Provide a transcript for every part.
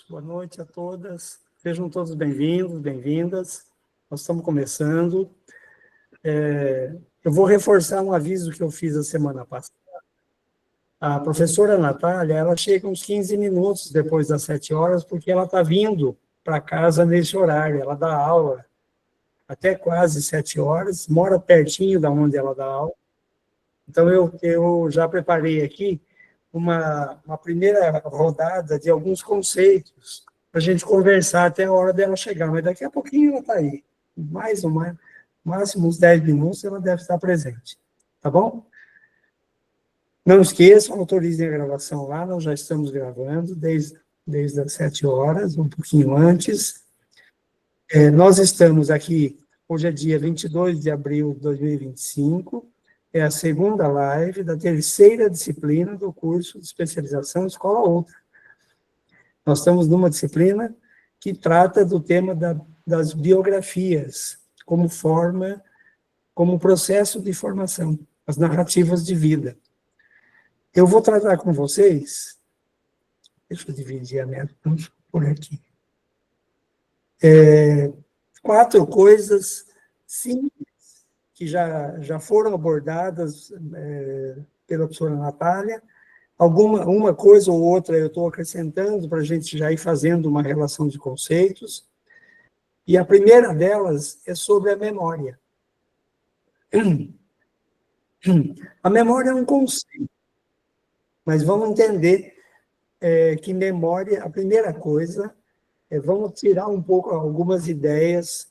Boa noite a todas. Sejam todos bem-vindos, bem-vindas. Nós estamos começando. Eu vou reforçar um aviso que eu fiz a semana passada. A professora Natália, ela chega uns 15 minutos depois das 7 horas, porque ela está vindo para casa nesse horário. Ela dá aula até quase 7 horas, mora pertinho da onde ela dá aula. Então, eu já preparei aqui uma primeira rodada de alguns conceitos para a gente conversar até a hora dela chegar, mas daqui a pouquinho ela está aí. Máximo uns 10 minutos ela deve estar presente. Tá bom? Não esqueçam, autorizem a gravação lá, nós já estamos gravando desde as 7 horas, um pouquinho antes. Nós estamos aqui, hoje é dia 22 de abril de 2025, é a segunda live da terceira disciplina do curso de especialização Escola Outra. Nós estamos numa disciplina que trata do tema das biografias, como forma, como processo de formação, as narrativas de vida. Eu vou tratar com vocês, deixa eu dividir a minha por aqui, 4 coisas simples que já foram abordadas pela professora Natália. Uma coisa ou outra eu estou acrescentando para a gente já ir fazendo uma relação de conceitos. E a primeira delas é sobre a memória. A memória é um conceito, mas vamos entender que memória, a primeira coisa, vamos tirar um pouco algumas ideias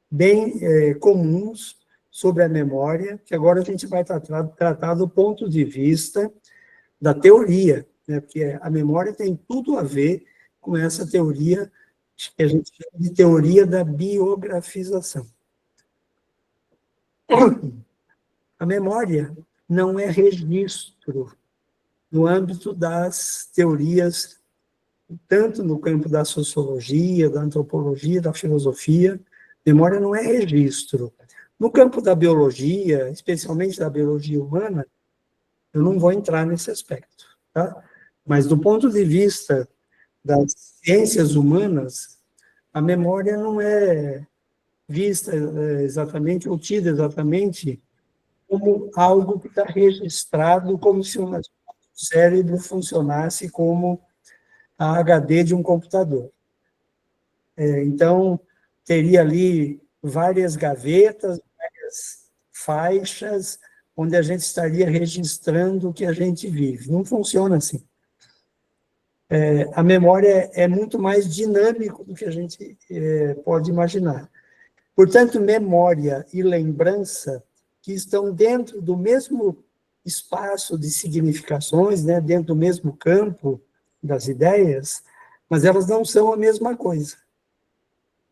bem comuns sobre a memória, que agora a gente vai tratar do ponto de vista da teoria, né? Porque a memória tem tudo a ver com essa teoria que a gente chama de teoria da biografização. A memória não é registro no âmbito das teorias, tanto no campo da sociologia, da antropologia, da filosofia. Memória não é registro. No campo da biologia, especialmente da biologia humana, eu não vou entrar nesse aspecto, tá? Mas do ponto de vista das ciências humanas, a memória não é vista exatamente, ou tida exatamente, como algo que está registrado, como se o cérebro funcionasse como a HD de um computador. Então, teria ali várias gavetas, várias faixas, onde a gente estaria registrando o que a gente vive. Não funciona assim. A memória é muito mais dinâmico do que a gente pode imaginar. Portanto, memória e lembrança, que estão dentro do mesmo espaço de significações, né, dentro do mesmo campo das ideias, mas elas não são a mesma coisa.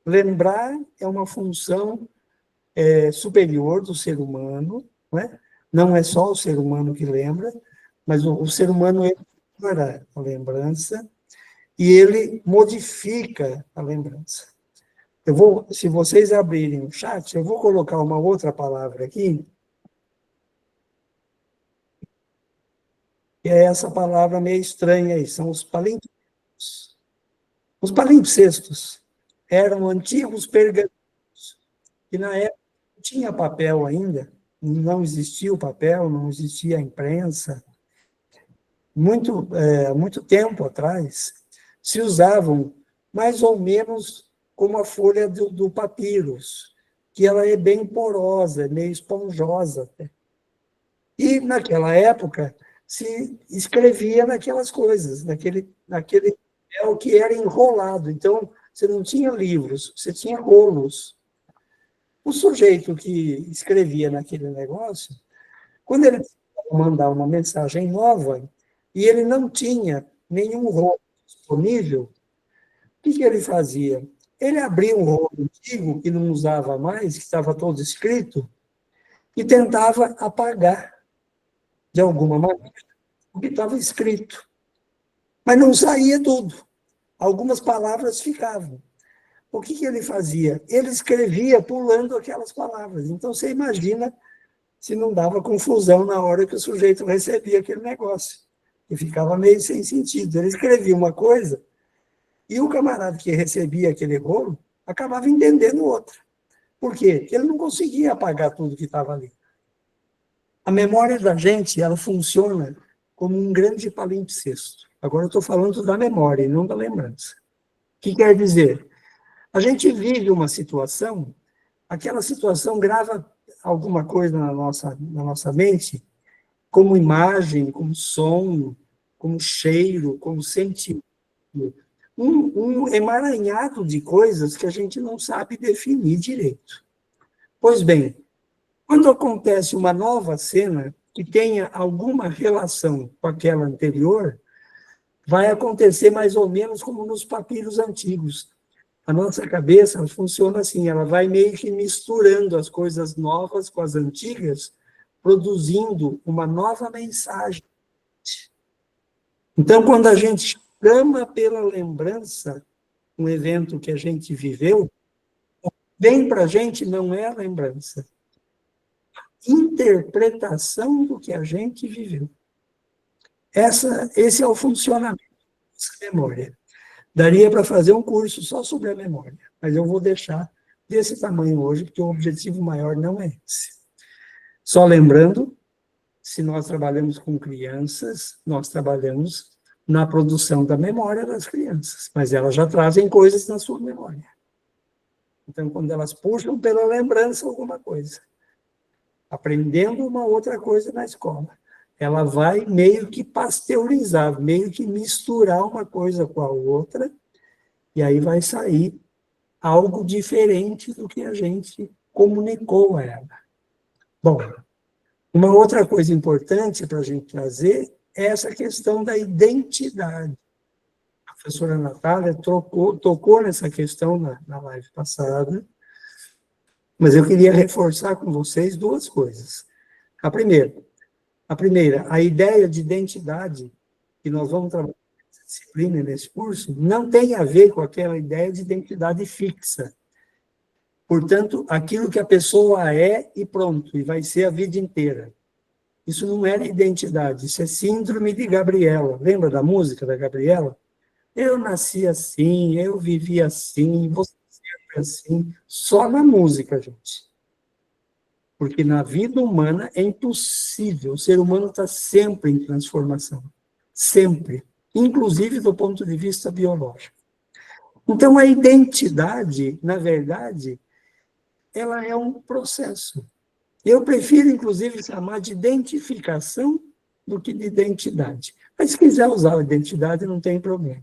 Lembrar é uma função superior do ser humano, não é só o ser humano que lembra, mas o ser humano ele prepara a lembrança e ele modifica a lembrança. Se vocês abrirem o chat, eu vou colocar uma outra palavra aqui, que é essa palavra meio estranha aí, são os palimpsestos. Os palimpsestos eram antigos pergaminhos, que na época não tinha papel ainda, não existia o papel, não existia a imprensa. Muito tempo atrás, se usavam mais ou menos como a folha do papyrus, que ela é bem porosa, meio esponjosa. E, naquela época, se escrevia naquelas coisas, naquele papel que era enrolado. Então, você não tinha livros, você tinha rolos. O sujeito que escrevia naquele negócio, quando ele mandar uma mensagem nova, e ele não tinha nenhum rolo disponível, o que ele fazia? Ele abria um rolo antigo, que não usava mais, que estava todo escrito, e tentava apagar, de alguma maneira, o que estava escrito. Mas não saía tudo. Algumas palavras ficavam. O que ele fazia? Ele escrevia pulando aquelas palavras. Então, você imagina se não dava confusão na hora que o sujeito recebia aquele negócio. que ficava meio sem sentido. Ele escrevia uma coisa e o camarada que recebia aquele rolo acabava entendendo outra. Por quê? Porque ele não conseguia apagar tudo que estava ali. A memória da gente, ela funciona como um grande palimpsesto. Agora eu estou falando da memória e não da lembrança. O que quer dizer? A gente vive uma situação, aquela situação grava alguma coisa na nossa mente, como imagem, como som, como cheiro, como sentimento. Um emaranhado de coisas que a gente não sabe definir direito. Pois bem, quando acontece uma nova cena que tenha alguma relação com aquela anterior, vai acontecer mais ou menos como nos papiros antigos. A nossa cabeça funciona assim, ela vai meio que misturando as coisas novas com as antigas, produzindo uma nova mensagem. Então, quando a gente chama pela lembrança um evento que a gente viveu, vem para a gente não é a lembrança, interpretação do que a gente viveu. Esse é o funcionamento da memória. Daria para fazer um curso só sobre a memória, mas eu vou deixar desse tamanho hoje, porque o objetivo maior não é esse. Só lembrando, se nós trabalhamos com crianças, nós trabalhamos na produção da memória das crianças, mas elas já trazem coisas na sua memória. Então, quando elas puxam pela lembrança alguma coisa, aprendendo uma outra coisa na escola, ela vai meio que pasteurizar, meio que misturar uma coisa com a outra, e aí vai sair algo diferente do que a gente comunicou a ela. Bom, uma outra coisa importante para a gente trazer é essa questão da identidade. A professora Natália tocou nessa questão na live passada, mas eu queria reforçar com vocês duas coisas. A primeira, a ideia de identidade que nós vamos trabalhar nessa disciplina, nesse curso, não tem a ver com aquela ideia de identidade fixa. Portanto, aquilo que a pessoa é e pronto, e vai ser a vida inteira. Isso não é identidade, isso é síndrome de Gabriela. Lembra da música da Gabriela? Eu nasci assim, eu vivi assim, você sempre assim. Só na música, gente. Porque na vida humana é impossível. O ser humano está sempre em transformação. Sempre. Inclusive do ponto de vista biológico. Então, a identidade, na verdade, ela é um processo. Eu prefiro, inclusive, chamar de identificação do que de identidade. Mas se quiser usar a identidade, não tem problema.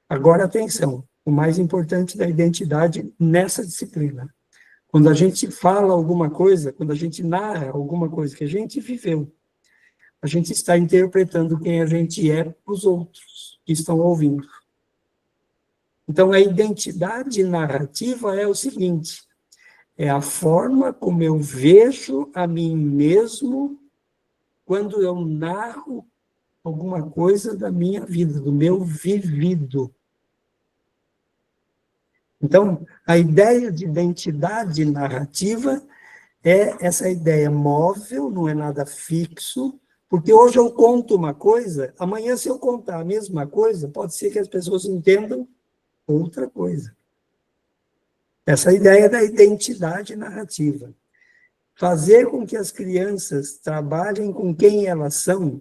Agora, atenção, o mais importante da identidade nessa disciplina. Quando a gente fala alguma coisa, quando a gente narra alguma coisa que a gente viveu, a gente está interpretando quem a gente é para os outros que estão ouvindo. Então, a identidade narrativa é o seguinte: é a forma como eu vejo a mim mesmo quando eu narro alguma coisa da minha vida, do meu vivido. Então, a ideia de identidade narrativa é essa ideia móvel, não é nada fixo, porque hoje eu conto uma coisa, amanhã, se eu contar a mesma coisa, pode ser que as pessoas entendam outra coisa. Essa ideia da identidade narrativa. Fazer com que as crianças trabalhem com quem elas são,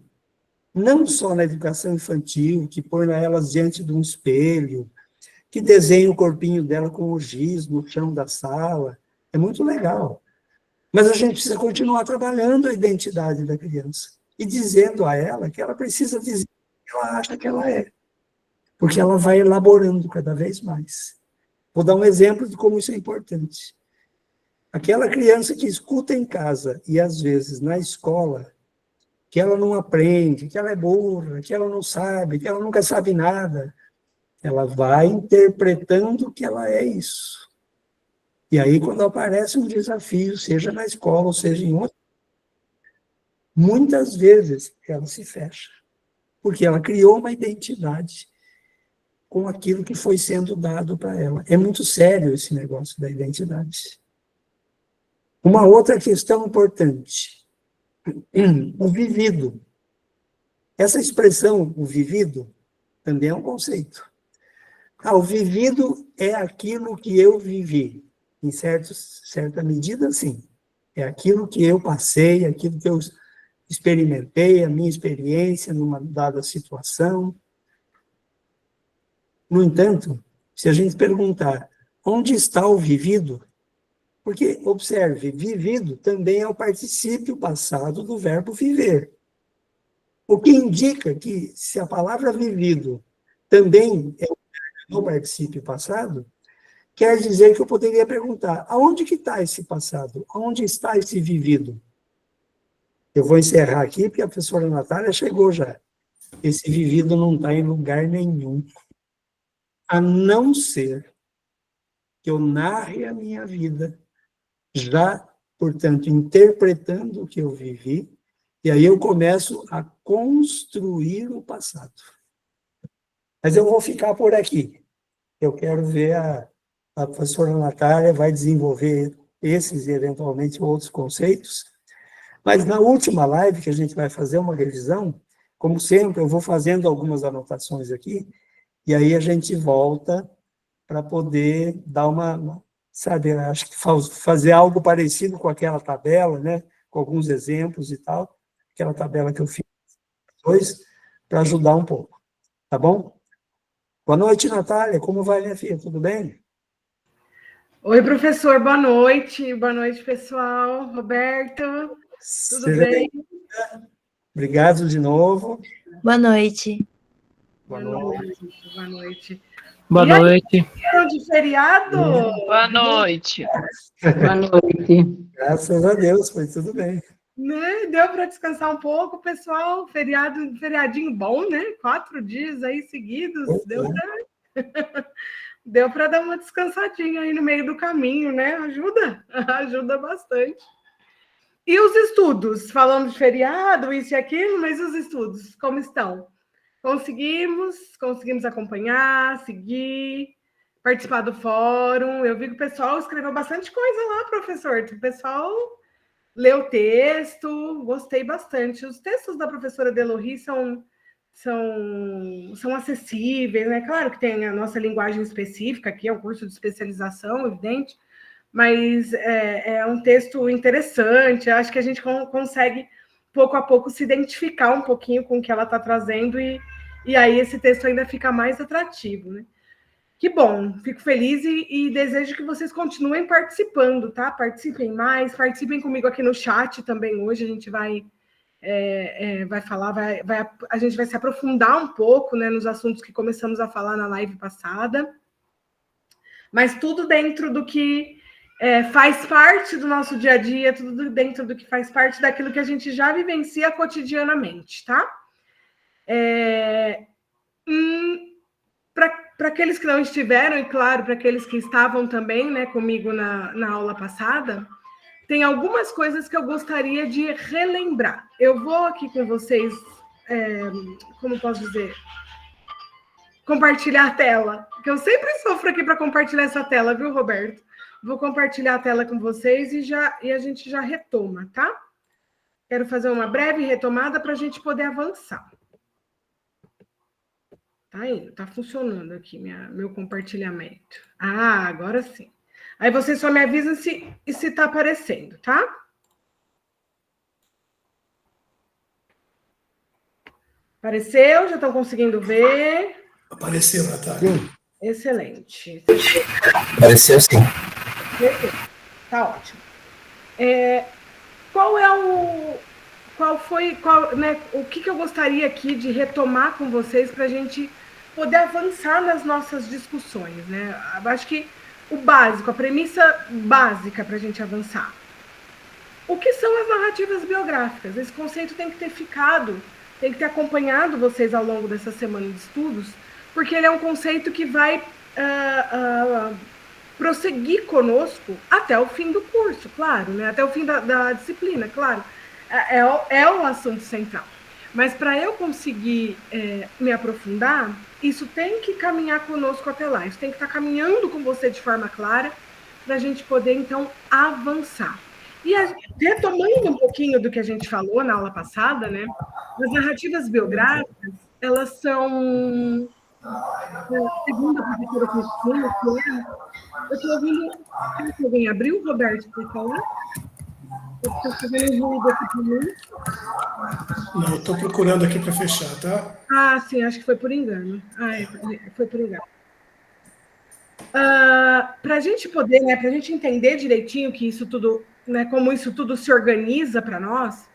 não só na educação infantil, que põe elas diante de um espelho, que desenha o corpinho dela com o giz no chão da sala. É muito legal. Mas a gente precisa continuar trabalhando a identidade da criança e dizendo a ela que ela precisa dizer o que ela acha que ela é, porque ela vai elaborando cada vez mais. Vou dar um exemplo de como isso é importante. Aquela criança que escuta em casa e, às vezes, na escola, que ela não aprende, que ela é burra, que ela não sabe, que ela nunca sabe nada, ela vai interpretando que ela é isso. E aí, quando aparece um desafio, seja na escola ou seja em outro, muitas vezes ela se fecha, porque ela criou uma identidade com aquilo que foi sendo dado para ela. É muito sério esse negócio da identidade. Uma outra questão importante, o vivido. Essa expressão, o vivido, também é um conceito. O vivido é aquilo que eu vivi. Em certa medida, sim. É aquilo que eu passei, aquilo que eu experimentei, a minha experiência numa dada situação. No entanto, se a gente perguntar onde está o vivido, porque, observe, vivido também é o particípio passado do verbo viver. O que indica que, se a palavra vivido também é o particípio passado, quer dizer que eu poderia perguntar, aonde que está esse passado? Aonde está esse vivido? Eu vou encerrar aqui, porque a professora Natália chegou já. Esse vivido não está em lugar nenhum, a não ser que eu narre a minha vida, já, portanto, interpretando o que eu vivi, e aí eu começo a construir o passado. Mas eu vou ficar por aqui. Eu quero ver a professora Natália vai desenvolver esses e, eventualmente, outros conceitos. Mas na última live, que a gente vai fazer uma revisão, como sempre, eu vou fazendo algumas anotações aqui, e aí a gente volta para poder dar sabe, acho que fazer algo parecido com aquela tabela, né, com alguns exemplos e tal, aquela tabela que eu fiz depois, para ajudar um pouco, tá bom? Boa noite, Natália, como vai, minha filha, tudo bem? Oi, professor, boa noite. Boa noite, pessoal. Roberto, tudo bem? Obrigado de novo. Boa noite. Boa noite. Boa noite. Boa noite. De feriado? Boa noite. Boa noite. Graças a Deus, foi tudo bem. Né? Deu para descansar um pouco, pessoal. Feriadinho bom, né? 4 dias aí seguidos. Deu para dar uma descansadinha aí no meio do caminho, né? Ajuda bastante. E os estudos? Falamos de feriado, isso e aquilo, mas os estudos, como estão? Conseguimos acompanhar, seguir, participar do fórum. Eu vi que o pessoal escreveu bastante coisa lá, professor. O pessoal leu o texto, gostei bastante. Os textos da professora Delohry são acessíveis, né? Claro que tem a nossa linguagem específica, aqui é um curso de especialização, evidente, mas é um texto interessante. Acho que a gente consegue, pouco a pouco, se identificar um pouquinho com o que ela está trazendo e aí esse texto ainda fica mais atrativo, né? Que bom, fico feliz e desejo que vocês continuem participando, tá? Participem mais, participem comigo aqui no chat também hoje. A gente vai falar, a gente vai se aprofundar um pouco, né, nos assuntos que começamos a falar na live passada, mas tudo dentro do que faz parte do nosso dia a dia, tudo dentro do que faz parte daquilo que a gente já vivencia cotidianamente, tá? Para aqueles que não estiveram, e claro, para aqueles que estavam também, né, comigo na aula passada, tem algumas coisas que eu gostaria de relembrar. Eu vou aqui com vocês, como posso dizer? Compartilhar a tela, que eu sempre sofro aqui para compartilhar essa tela, viu, Roberto? Vou compartilhar a tela com vocês e a gente já retoma, tá? Quero fazer uma breve retomada para a gente poder avançar. Tá indo, tá funcionando aqui meu compartilhamento. Agora sim. Aí vocês só me avisam se está aparecendo, tá? Apareceu? Já estão conseguindo ver? Apareceu, Natália. Excelente. Apareceu sim. Tá ótimo. O que eu gostaria aqui de retomar com vocês para a gente poder avançar nas nossas discussões, né? Eu acho que o básico, a premissa básica para a gente avançar. O que são as narrativas biográficas? Esse conceito tem que ter acompanhado vocês ao longo dessa semana de estudos, porque ele é um conceito que vai prosseguir conosco até o fim do curso, claro, né? Até o fim da disciplina, claro. É o assunto central. Mas para eu conseguir me aprofundar, isso tem que caminhar conosco até lá. Isso tem que estar caminhando com você de forma clara para a gente poder, então, avançar. E retomando um pouquinho do que a gente falou na aula passada, né? As narrativas biográficas, elas são, segundo a professora Cristina, eu estou ouvindo. Será que alguém abriu, Roberto, para falar? Eu estou fazendo ruído aqui para mim. Não, eu estou procurando aqui para fechar, tá? Ah, sim, acho que foi por engano. Foi por engano. Para a gente poder, né, para a gente entender direitinho que isso tudo, né, como isso tudo se organiza para nós,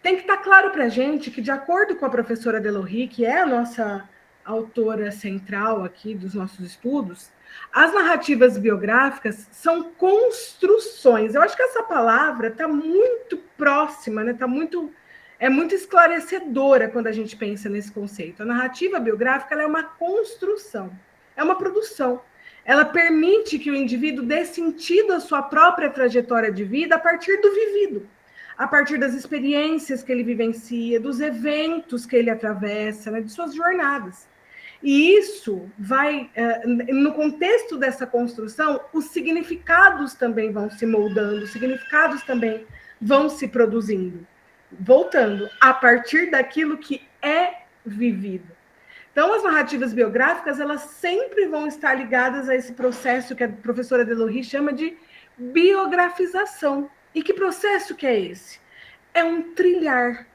tem que estar claro para a gente que, de acordo com a professora Delohry, que é a nossa autora central aqui dos nossos estudos, as narrativas biográficas são construções. Eu acho que essa palavra está muito próxima, né? É muito esclarecedora quando a gente pensa nesse conceito. A narrativa biográfica ela é uma construção, é uma produção. Ela permite que o indivíduo dê sentido à sua própria trajetória de vida a partir do vivido, a partir das experiências que ele vivencia, dos eventos que ele atravessa, né, de suas jornadas. E isso vai, no contexto dessa construção, os significados também vão se moldando, os significados também vão se produzindo, voltando a partir daquilo que é vivido. Então, as narrativas biográficas, elas sempre vão estar ligadas a esse processo que a professora Delohry chama de biografização. E que processo que é esse? É um trilhar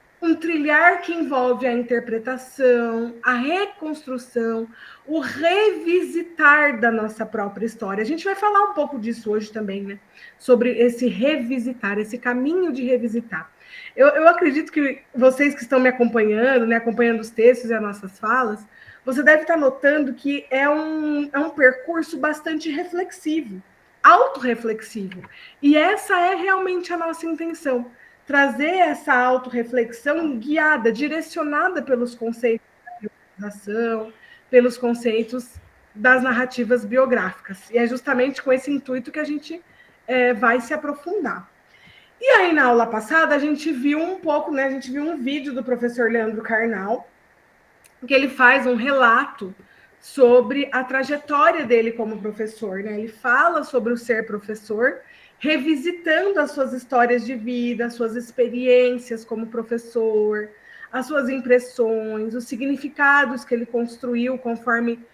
que envolve a interpretação, a reconstrução, o revisitar da nossa própria história. A gente vai falar um pouco disso hoje também, né? Sobre esse revisitar, esse caminho de revisitar. Eu acredito que vocês que estão me acompanhando, né, acompanhando os textos e as nossas falas, você deve estar notando que é um percurso bastante reflexivo, autorreflexivo. E essa é realmente a nossa intenção, trazer essa autorreflexão guiada, direcionada pelos conceitos da biografia, pelos conceitos das narrativas biográficas. E é justamente com esse intuito que a gente vai se aprofundar. E aí, na aula passada, a gente viu um pouco, né? A gente viu um vídeo do professor Leandro Carnal, que ele faz um relato sobre a trajetória dele como professor, né? Ele fala sobre o ser professor, revisitando as suas histórias de vida, as suas experiências como professor, as suas impressões, os significados que ele construiu conforme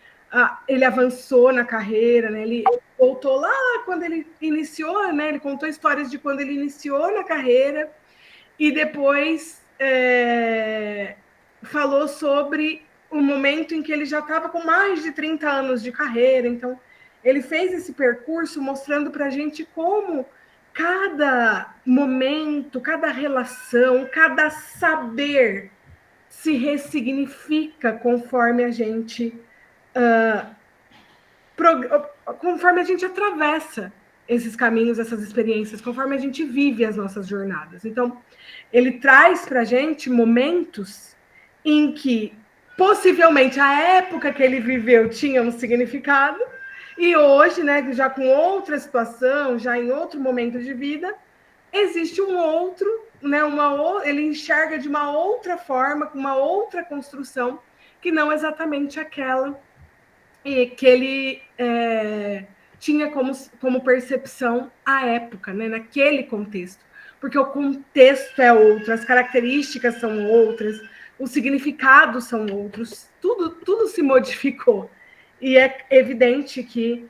ele avançou na carreira, né? Ele voltou lá quando ele iniciou, né? Ele contou histórias de quando ele iniciou na carreira e depois falou sobre o momento em que ele já estava com mais de 30 anos de carreira. Então, ele fez esse percurso mostrando para a gente como cada momento, cada relação, cada saber se ressignifica conforme a gente atravessa esses caminhos, essas experiências, conforme a gente vive as nossas jornadas. Então, ele traz para a gente momentos em que, possivelmente, a época que ele viveu tinha um significado, e hoje, né, já com outra situação, já em outro momento de vida, existe um outro, né, ele enxerga de uma outra forma, com uma outra construção, que não exatamente aquela que ele tinha como percepção à época, né, naquele contexto. Porque o contexto é outro, as características são outras, os significados são outros, tudo se modificou. E é evidente que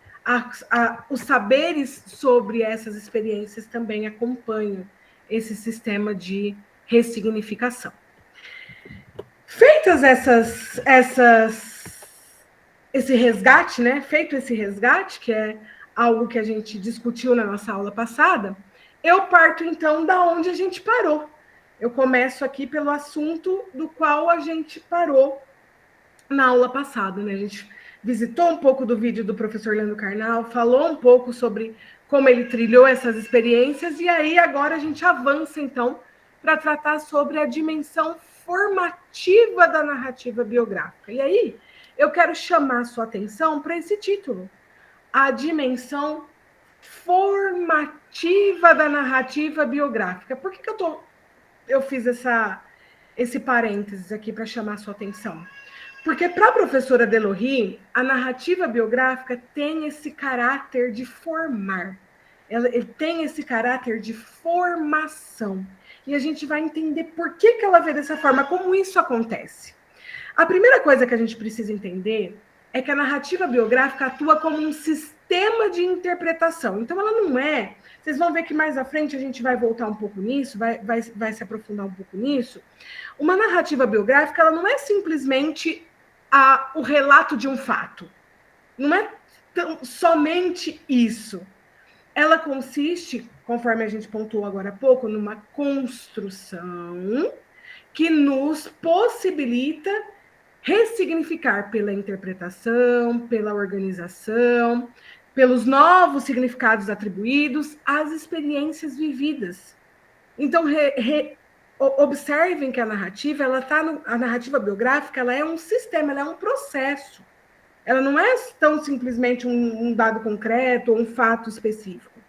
os saberes sobre essas experiências também acompanham esse sistema de ressignificação. Feitas esse resgate, né? Feito esse resgate, que é algo que a gente discutiu na nossa aula passada, eu parto então da onde a gente parou. Eu começo aqui pelo assunto do qual a gente parou na aula passada, né? A gente visitou um pouco do vídeo do professor Leandro Carnal, falou um pouco sobre como ele trilhou essas experiências, e aí agora a gente avança então para tratar sobre a dimensão formativa da narrativa biográfica. E aí eu quero chamar a sua atenção para esse título, a dimensão formativa da narrativa biográfica. Por que eu fiz esse parênteses aqui para chamar a sua atenção? Porque para a professora Delohry, a narrativa biográfica tem esse caráter de formar, ele tem esse caráter de formação. E a gente vai entender por que ela vê dessa forma, como isso acontece. A primeira coisa que a gente precisa entender é que a narrativa biográfica atua como um sistema de interpretação. Então, ela não é... Vocês vão ver que mais à frente a gente vai voltar um pouco nisso, vai se aprofundar um pouco nisso. Uma narrativa biográfica, ela não é simplesmente o relato de um fato. Não é somente isso. Ela consiste, conforme a gente pontuou agora há pouco, numa construção que nos possibilita ressignificar pela interpretação, pela organização, pelos novos significados atribuídos às experiências vividas. Então, observem que a narrativa, a narrativa biográfica, ela é um sistema, ela é um processo. Ela não é tão simplesmente um dado concreto ou um fato específico.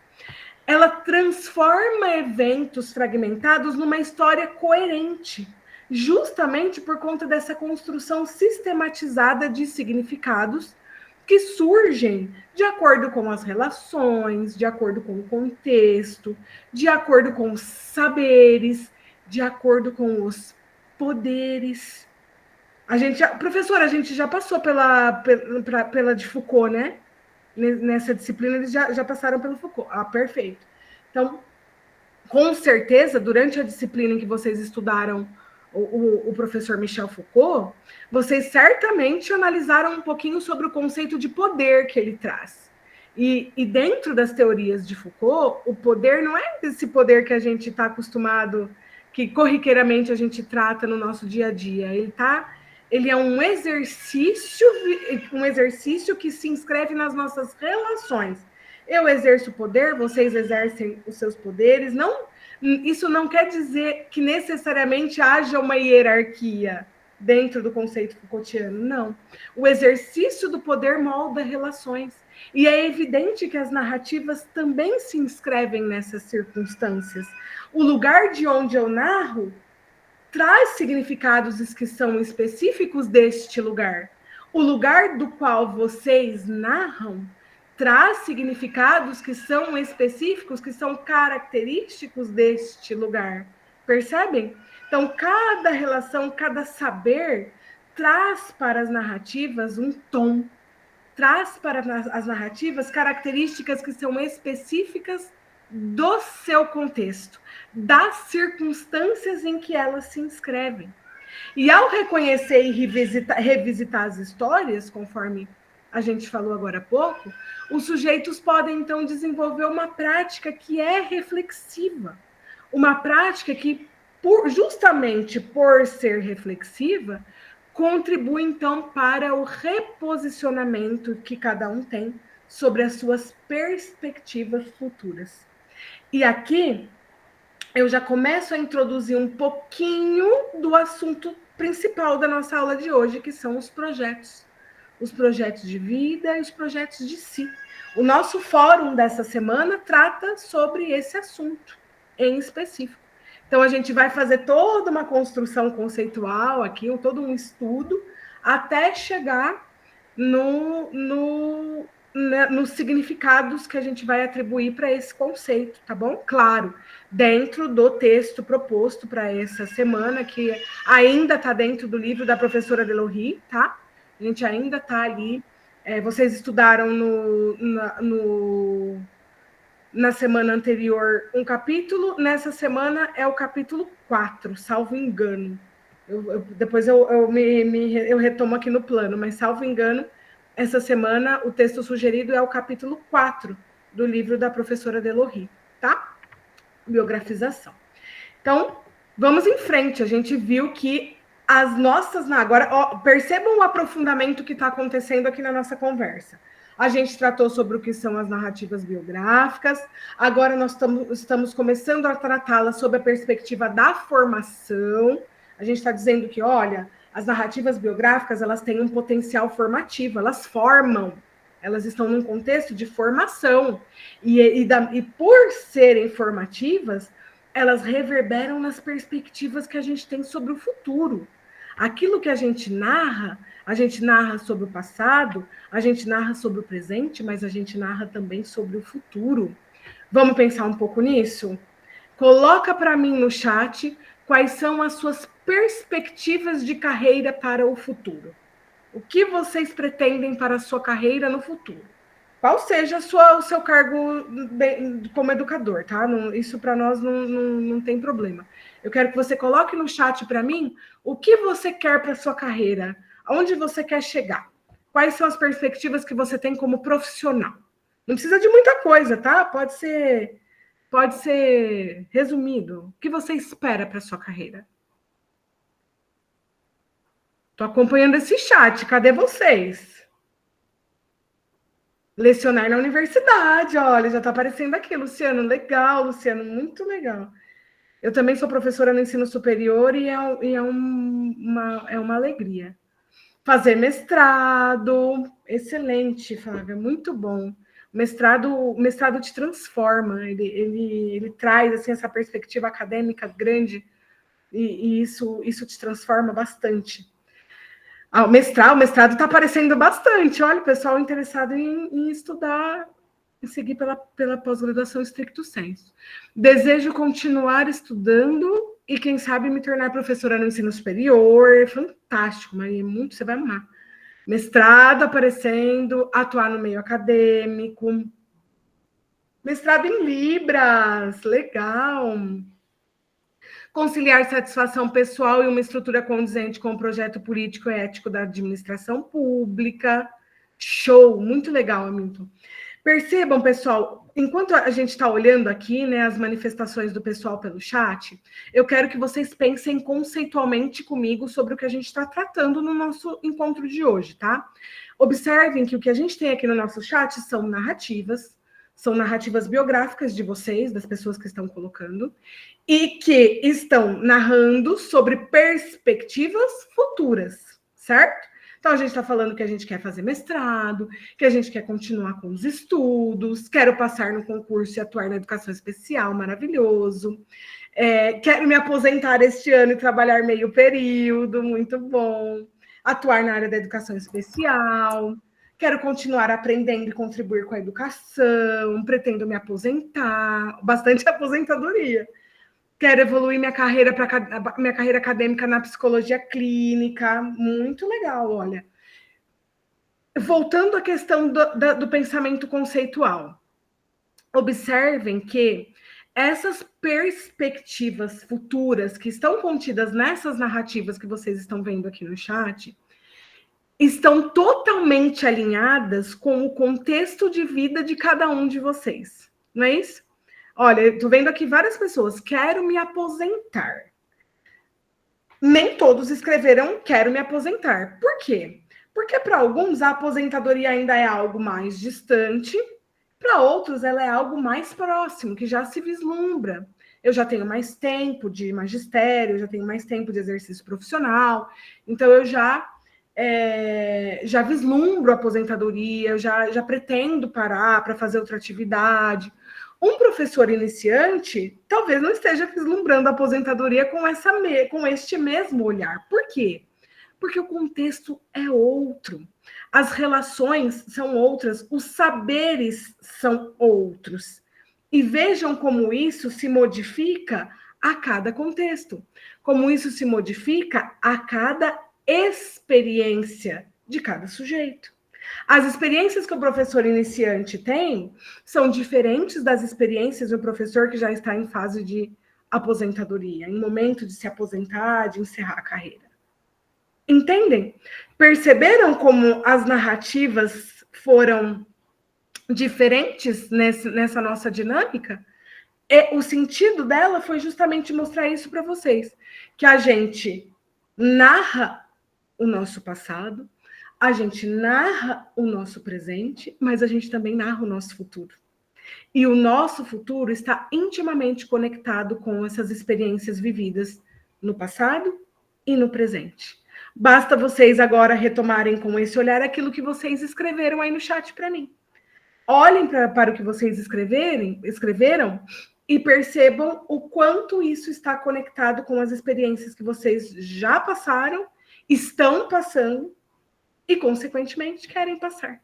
Ela transforma eventos fragmentados numa história coerente, justamente por conta dessa construção sistematizada de significados que surgem de acordo com as relações, de acordo com o contexto, de acordo com os saberes, de acordo com os poderes. Professora, a gente já passou pela de Foucault, né? Nessa disciplina, eles já passaram pelo Foucault. Ah, perfeito. Então, com certeza, durante a disciplina em que vocês estudaram o professor Michel Foucault, vocês certamente analisaram um pouquinho sobre o conceito de poder que ele traz. E dentro das teorias de Foucault, o poder não é esse poder que a gente está acostumado, que corriqueiramente a gente trata no nosso dia a dia. Ele é um exercício que se inscreve nas nossas relações. Eu exerço poder, vocês exercem os seus poderes. Isso não quer dizer que necessariamente haja uma hierarquia dentro do conceito Foucaultiano, não. O exercício do poder molda relações. E é evidente que as narrativas também se inscrevem nessas circunstâncias. O lugar de onde eu narro traz significados que são específicos deste lugar. O lugar do qual vocês narram traz significados que são específicos, que são característicos deste lugar. Percebem? Então, cada relação, cada saber traz para as narrativas um tom, traz para as narrativas características que são específicas do seu contexto, das circunstâncias em que elas se inscrevem. E ao reconhecer e revisitar as histórias, conforme a gente falou agora há pouco, os sujeitos podem, então, desenvolver uma prática que é reflexiva. Uma prática que, justamente por ser reflexiva, contribui, então, para o reposicionamento que cada um tem sobre as suas perspectivas futuras. E aqui, eu já começo a introduzir um pouquinho do assunto principal da nossa aula de hoje, que são os projetos. Os projetos de vida e os projetos de si. O nosso fórum dessa semana trata sobre esse assunto em específico. Então, a gente vai fazer toda uma construção conceitual aqui, todo um estudo, até chegar nos significados que a gente vai atribuir para esse conceito, tá bom? Claro, dentro do texto proposto para essa semana, que ainda está dentro do livro da professora Delohry, tá? A gente ainda está ali. Vocês estudaram na semana anterior um capítulo, nessa semana é o capítulo 4, salvo engano. Depois eu retomo aqui no plano, mas salvo engano, essa semana o texto sugerido é o capítulo 4 do livro da professora Delohry, tá? Biografização. Então, vamos em frente. A gente viu que as nossas... Agora, percebam o aprofundamento que está acontecendo aqui na nossa conversa. A gente tratou sobre o que são as narrativas biográficas, agora nós estamos começando a tratá-las sob a perspectiva da formação. A gente está dizendo que, olha, as narrativas biográficas, elas têm um potencial formativo, elas formam, elas estão num contexto de formação, e por serem formativas, elas reverberam nas perspectivas que a gente tem sobre o futuro. Aquilo que a gente narra sobre o passado, a gente narra sobre o presente, mas a gente narra também sobre o futuro. Vamos pensar um pouco nisso? Coloca para mim no chat quais são as suas perspectivas de carreira para o futuro. O que vocês pretendem para a sua carreira no futuro? Qual seja o seu cargo como educador, tá? Isso para nós não tem problema. Eu quero que você coloque no chat para mim o que você quer para a sua carreira, aonde você quer chegar, quais são as perspectivas que você tem como profissional. Não precisa de muita coisa, tá? Pode ser resumido. O que você espera para a sua carreira? Estou acompanhando esse chat. Cadê vocês? Lecionar na universidade. Olha, já está aparecendo aqui, Luciano. Legal, Luciano. Muito legal. Eu também sou professora no ensino superior e é uma alegria. Fazer mestrado. Excelente, Flávia. Muito bom. O mestrado te transforma. Ele traz assim, essa perspectiva acadêmica grande e isso te transforma bastante. O mestrado está aparecendo bastante. Olha, o pessoal interessado em estudar e seguir pela pós-graduação stricto sensu. Desejo continuar estudando e, quem sabe, me tornar professora no ensino superior. Fantástico, Maria, muito, você vai amar. Mestrado aparecendo, atuar no meio acadêmico. Mestrado em Libras, legal. Conciliar satisfação pessoal e uma estrutura condizente com o projeto político e ético da administração pública. Show, muito legal, Hamilton. Percebam, pessoal, enquanto a gente está olhando aqui, né, as manifestações do pessoal pelo chat, eu quero que vocês pensem conceitualmente comigo sobre o que a gente está tratando no nosso encontro de hoje, tá? Observem que o que a gente tem aqui no nosso chat são narrativas biográficas de vocês, das pessoas que estão colocando, e que estão narrando sobre perspectivas futuras, certo? Então, a gente está falando que a gente quer fazer mestrado, que a gente quer continuar com os estudos, quero passar no concurso e atuar na educação especial, maravilhoso. Quero me aposentar este ano e trabalhar meio período, muito bom. Atuar na área da educação especial. Quero continuar aprendendo e contribuir com a educação, pretendo me aposentar, bastante aposentadoria. Quero evoluir minha carreira acadêmica na psicologia clínica. Muito legal, olha. Voltando à questão do pensamento conceitual. Observem que essas perspectivas futuras que estão contidas nessas narrativas que vocês estão vendo aqui no chat estão totalmente alinhadas com o contexto de vida de cada um de vocês. Não é isso? Olha, eu tô vendo aqui várias pessoas. Quero me aposentar. Nem todos escreveram quero me aposentar. Por quê? Porque para alguns a aposentadoria ainda é algo mais distante, para outros ela é algo mais próximo, que já se vislumbra. Eu já tenho mais tempo de magistério, eu já tenho mais tempo de exercício profissional, então eu já vislumbro a aposentadoria, já pretendo parar para fazer outra atividade. Um professor iniciante talvez não esteja vislumbrando a aposentadoria com este mesmo olhar. Por quê? Porque o contexto é outro. As relações são outras, os saberes são outros. E vejam como isso se modifica a cada contexto, como isso se modifica a cada experiência de cada sujeito. As experiências que o professor iniciante tem são diferentes das experiências do professor que já está em fase de aposentadoria, em momento de se aposentar, de encerrar a carreira. Entendem? Perceberam como as narrativas foram diferentes nessa nossa dinâmica? E o sentido dela foi justamente mostrar isso para vocês, que a gente narra o nosso passado, a gente narra o nosso presente, mas a gente também narra o nosso futuro. E o nosso futuro está intimamente conectado com essas experiências vividas no passado e no presente. Basta vocês agora retomarem com esse olhar aquilo que vocês escreveram aí no chat para mim. Olhem para o que vocês escreveram e percebam o quanto isso está conectado com as experiências que vocês já passaram, estão passando e, consequentemente, querem passar.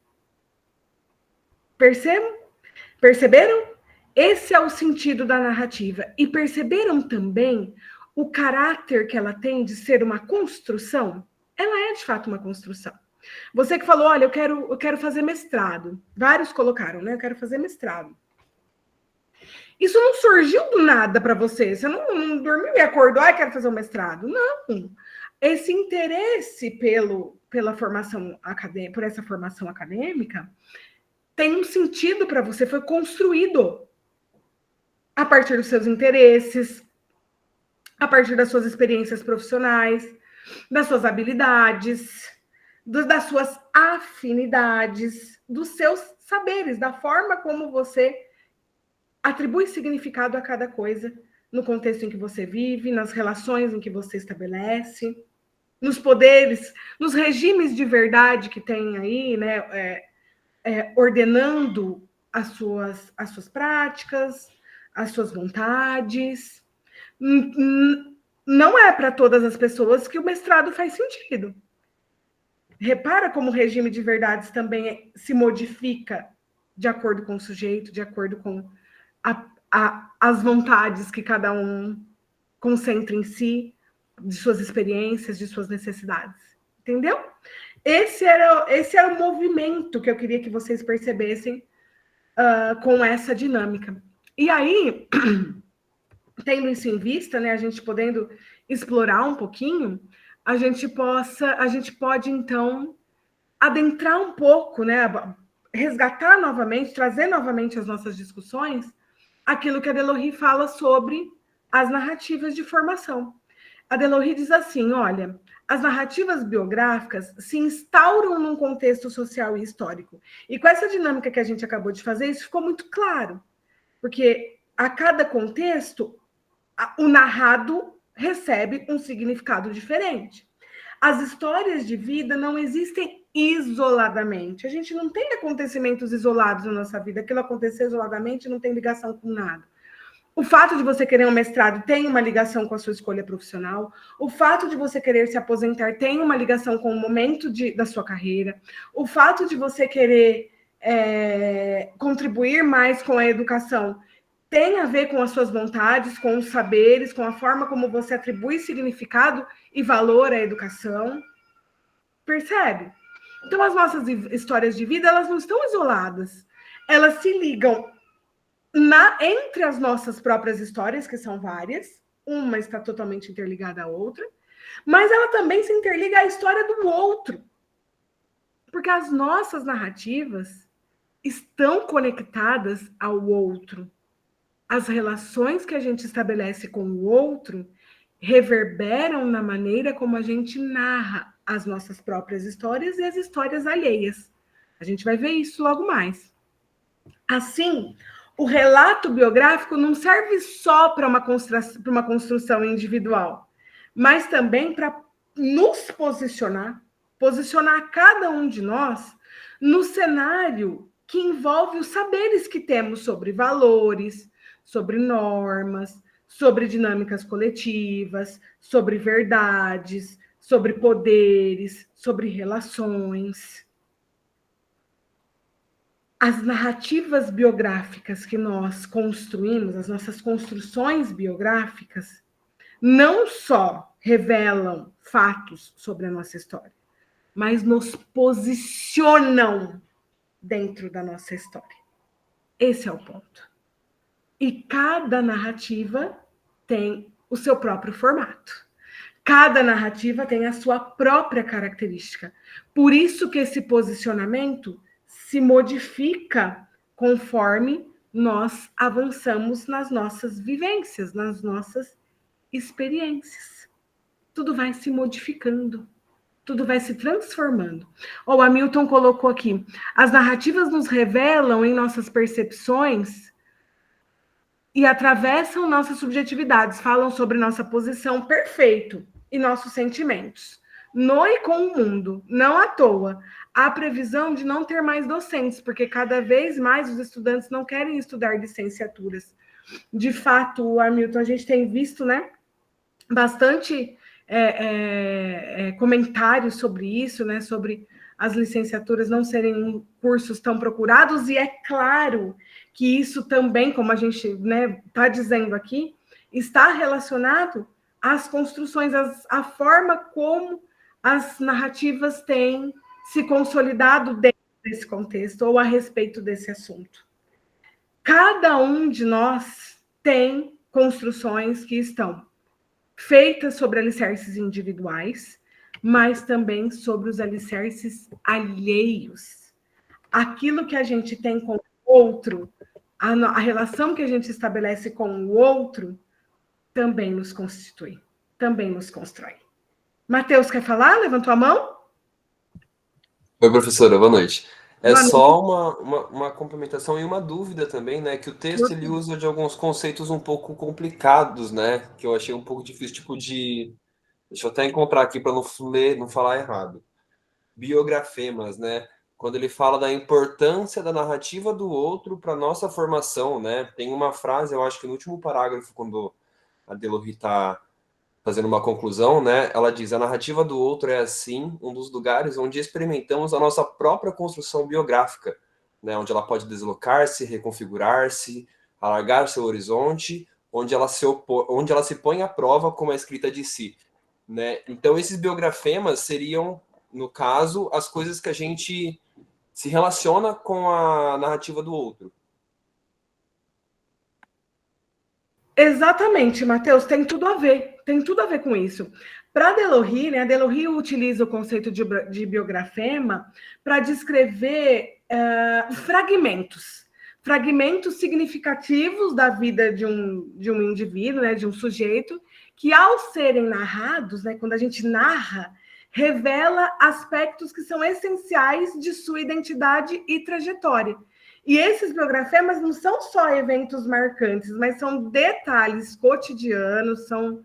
Perceberam? Esse é o sentido da narrativa. E perceberam também o caráter que ela tem de ser uma construção? Ela é, de fato, uma construção. Você que falou, olha, eu quero fazer mestrado. Vários colocaram, né? Eu quero fazer mestrado. Isso não surgiu do nada para você. Você não dormiu e acordou, quero fazer um mestrado. Não. Esse interesse pela formação acadêmica, por essa formação acadêmica, tem um sentido para você, foi construído a partir dos seus interesses, a partir das suas experiências profissionais, das suas habilidades, das suas afinidades, dos seus saberes, da forma como você atribui significado a cada coisa no contexto em que você vive, nas relações em que você estabelece, nos poderes, nos regimes de verdade que tem aí, né, ordenando as suas práticas, as suas vontades. Não é para todas as pessoas que o mestrado faz sentido. Repara como o regime de verdades também se modifica de acordo com o sujeito, de acordo com as vontades que cada um concentra em si, de suas experiências, de suas necessidades. Entendeu? Esse era o movimento que eu queria que vocês percebessem com essa dinâmica. E aí, tendo isso em vista, né, a gente podendo explorar um pouquinho, a gente pode, então, adentrar um pouco, né, resgatar novamente, trazer novamente as nossas discussões, aquilo que a Delohry fala sobre as narrativas de formação. A Delohry diz assim, olha, as narrativas biográficas se instauram num contexto social e histórico. E com essa dinâmica que a gente acabou de fazer, isso ficou muito claro. Porque a cada contexto, o narrado recebe um significado diferente. As histórias de vida não existem isoladamente. A gente não tem acontecimentos isolados na nossa vida. Aquilo acontecer isoladamente não tem ligação com nada. O fato de você querer um mestrado tem uma ligação com a sua escolha profissional. O fato de você querer se aposentar tem uma ligação com o momento da sua carreira. O fato de você querer contribuir mais com a educação tem a ver com as suas vontades, com os saberes, com a forma como você atribui significado e valor à educação. Percebe? Então, as nossas histórias de vida, elas não estão isoladas. Elas se ligam entre as nossas próprias histórias, que são várias. Uma está totalmente interligada à outra. Mas ela também se interliga à história do outro. Porque as nossas narrativas estão conectadas ao outro. As relações que a gente estabelece com o outro reverberam na maneira como a gente narra as nossas próprias histórias e as histórias alheias. A gente vai ver isso logo mais. Assim, o relato biográfico não serve só para uma construção individual, mas também para nos posicionar cada um de nós no cenário que envolve os saberes que temos sobre valores, sobre normas, sobre dinâmicas coletivas, sobre verdades, sobre poderes, sobre relações. As narrativas biográficas que nós construímos, as nossas construções biográficas, não só revelam fatos sobre a nossa história, mas nos posicionam dentro da nossa história. Esse é o ponto. E cada narrativa tem o seu próprio formato. Cada narrativa tem a sua própria característica. Por isso que esse posicionamento se modifica conforme nós avançamos nas nossas vivências, nas nossas experiências. Tudo vai se modificando, tudo vai se transformando. O Hamilton colocou aqui, as narrativas nos revelam em nossas percepções e atravessam nossas subjetividades, falam sobre nossa posição, perfeito, e nossos sentimentos. No e com o mundo, não à toa, há previsão de não ter mais docentes, porque cada vez mais os estudantes não querem estudar licenciaturas. De fato, Hamilton, a gente tem visto, né, bastante comentários sobre isso, né, sobre as licenciaturas não serem cursos tão procurados, e é claro que isso também, como a gente está dizendo aqui, está relacionado às construções, à forma como as narrativas têm se consolidado dentro desse contexto ou a respeito desse assunto. Cada um de nós tem construções que estão feitas sobre alicerces individuais, mas também sobre os alicerces alheios. Aquilo que a gente tem com o outro, a relação que a gente estabelece com o outro, também nos constitui, também nos constrói. Matheus, quer falar? Levantou a mão? Oi, professora, boa noite. É Boa só uma complementação e uma dúvida também, né? Que o texto ele usa de alguns conceitos um pouco complicados, né? Que eu achei um pouco difícil, tipo de... Deixa eu até encontrar aqui para não ler, não falar errado. Biografemas, né? Quando ele fala da importância da narrativa do outro para nossa formação, né? Tem uma frase, eu acho que no último parágrafo, quando a Delohie está fazendo uma conclusão, né? Ela diz: a narrativa do outro é, assim, um dos lugares onde experimentamos a nossa própria construção biográfica, né? Onde ela pode deslocar-se, reconfigurar-se, alargar seu horizonte, onde ela se põe à prova como a escrita de si, né? Então, esses biografemas seriam, no caso, as coisas que a gente se relaciona com a narrativa do outro. Exatamente, Matheus, tem tudo a ver com isso. Para a Delohie, né, a Delohie utiliza o conceito de biografema para descrever fragmentos significativos da vida de um indivíduo, né, de um sujeito, que ao serem narrados, né, quando a gente narra, revela aspectos que são essenciais de sua identidade e trajetória. E esses biografemas não são só eventos marcantes, mas são detalhes cotidianos, são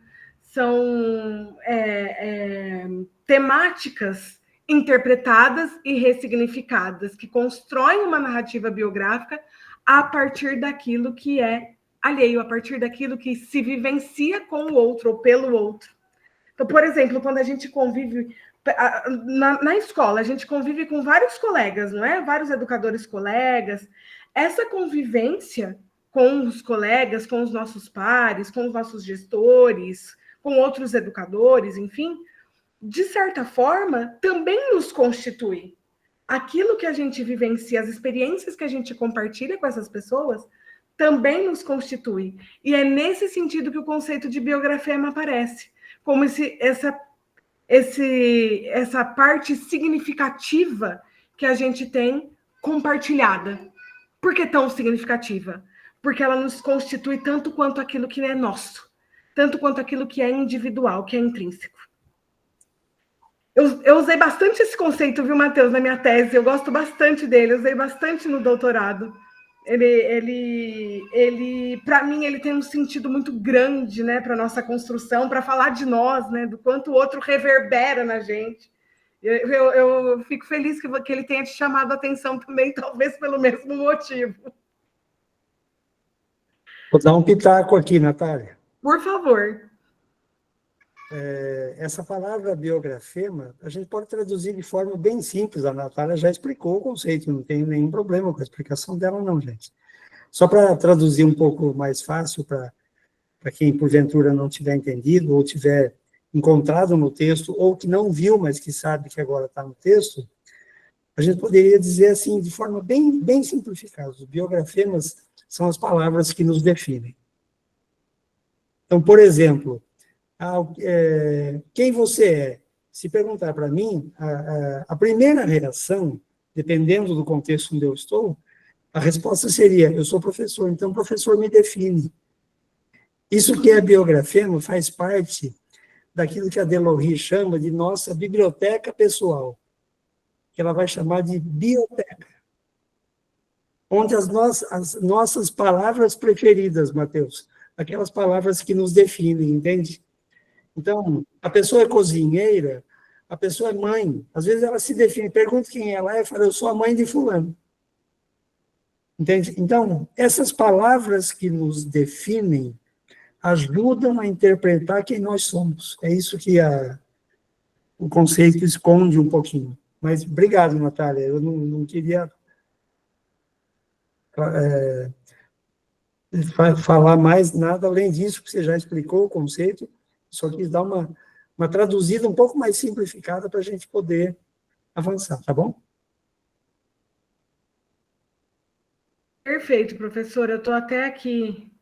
temáticas interpretadas e ressignificadas, que constroem uma narrativa biográfica a partir daquilo que é alheio, a partir daquilo que se vivencia com o outro ou pelo outro. Então, por exemplo, quando a gente convive na escola, a gente convive com vários colegas, não é? Vários educadores colegas. Essa convivência com os colegas, com os nossos pares, com os nossos gestores, com outros educadores, enfim, de certa forma, também nos constitui. Aquilo que a gente vivencia, as experiências que a gente compartilha com essas pessoas, também nos constitui. E é nesse sentido que o conceito de biografema aparece, como essa parte significativa que a gente tem compartilhada. Por que tão significativa? Porque ela nos constitui tanto quanto aquilo que é nosso, tanto quanto aquilo que é individual, que é intrínseco. Eu usei bastante esse conceito, viu, Matheus, na minha tese. Eu gosto bastante dele, eu usei bastante no doutorado. Ele para mim, ele tem um sentido muito grande, né, para a nossa construção, para falar de nós, né, do quanto o outro reverbera na gente. Eu fico feliz que ele tenha te chamado a atenção também, talvez pelo mesmo motivo. Vou dar um pitaco aqui, Natália. Por favor. Essa palavra biografema, a gente pode traduzir de forma bem simples. A Natália já explicou o conceito, não tem nenhum problema com a explicação dela, não, gente. Só para traduzir um pouco mais fácil para quem, porventura, não tiver entendido ou tiver encontrado no texto, ou que não viu, mas que sabe que agora está no texto, a gente poderia dizer assim, de forma bem, bem simplificada: os biografemas são as palavras que nos definem. Então, por exemplo, quem você é? Se perguntar para mim, a primeira reação, dependendo do contexto onde eu estou, a resposta seria: eu sou professor, então o professor me define. Isso que é biografema faz parte daquilo que a Delohie chama de nossa biblioteca pessoal, que ela vai chamar de bioteca, onde as nossas palavras preferidas, Matheus, aquelas palavras que nos definem, entende? Então, a pessoa é cozinheira, a pessoa é mãe, às vezes ela se define, pergunta quem ela é, e fala: eu sou a mãe de fulano. Entende? Então, essas palavras que nos definem ajudam a interpretar quem nós somos. É isso que o conceito esconde um pouquinho. Mas obrigado, Natália. Eu não queria falar mais nada além disso, que você já explicou o conceito, só quis dar uma traduzida um pouco mais simplificada para a gente poder avançar, tá bom? Perfeito, professor. Eu estou até aqui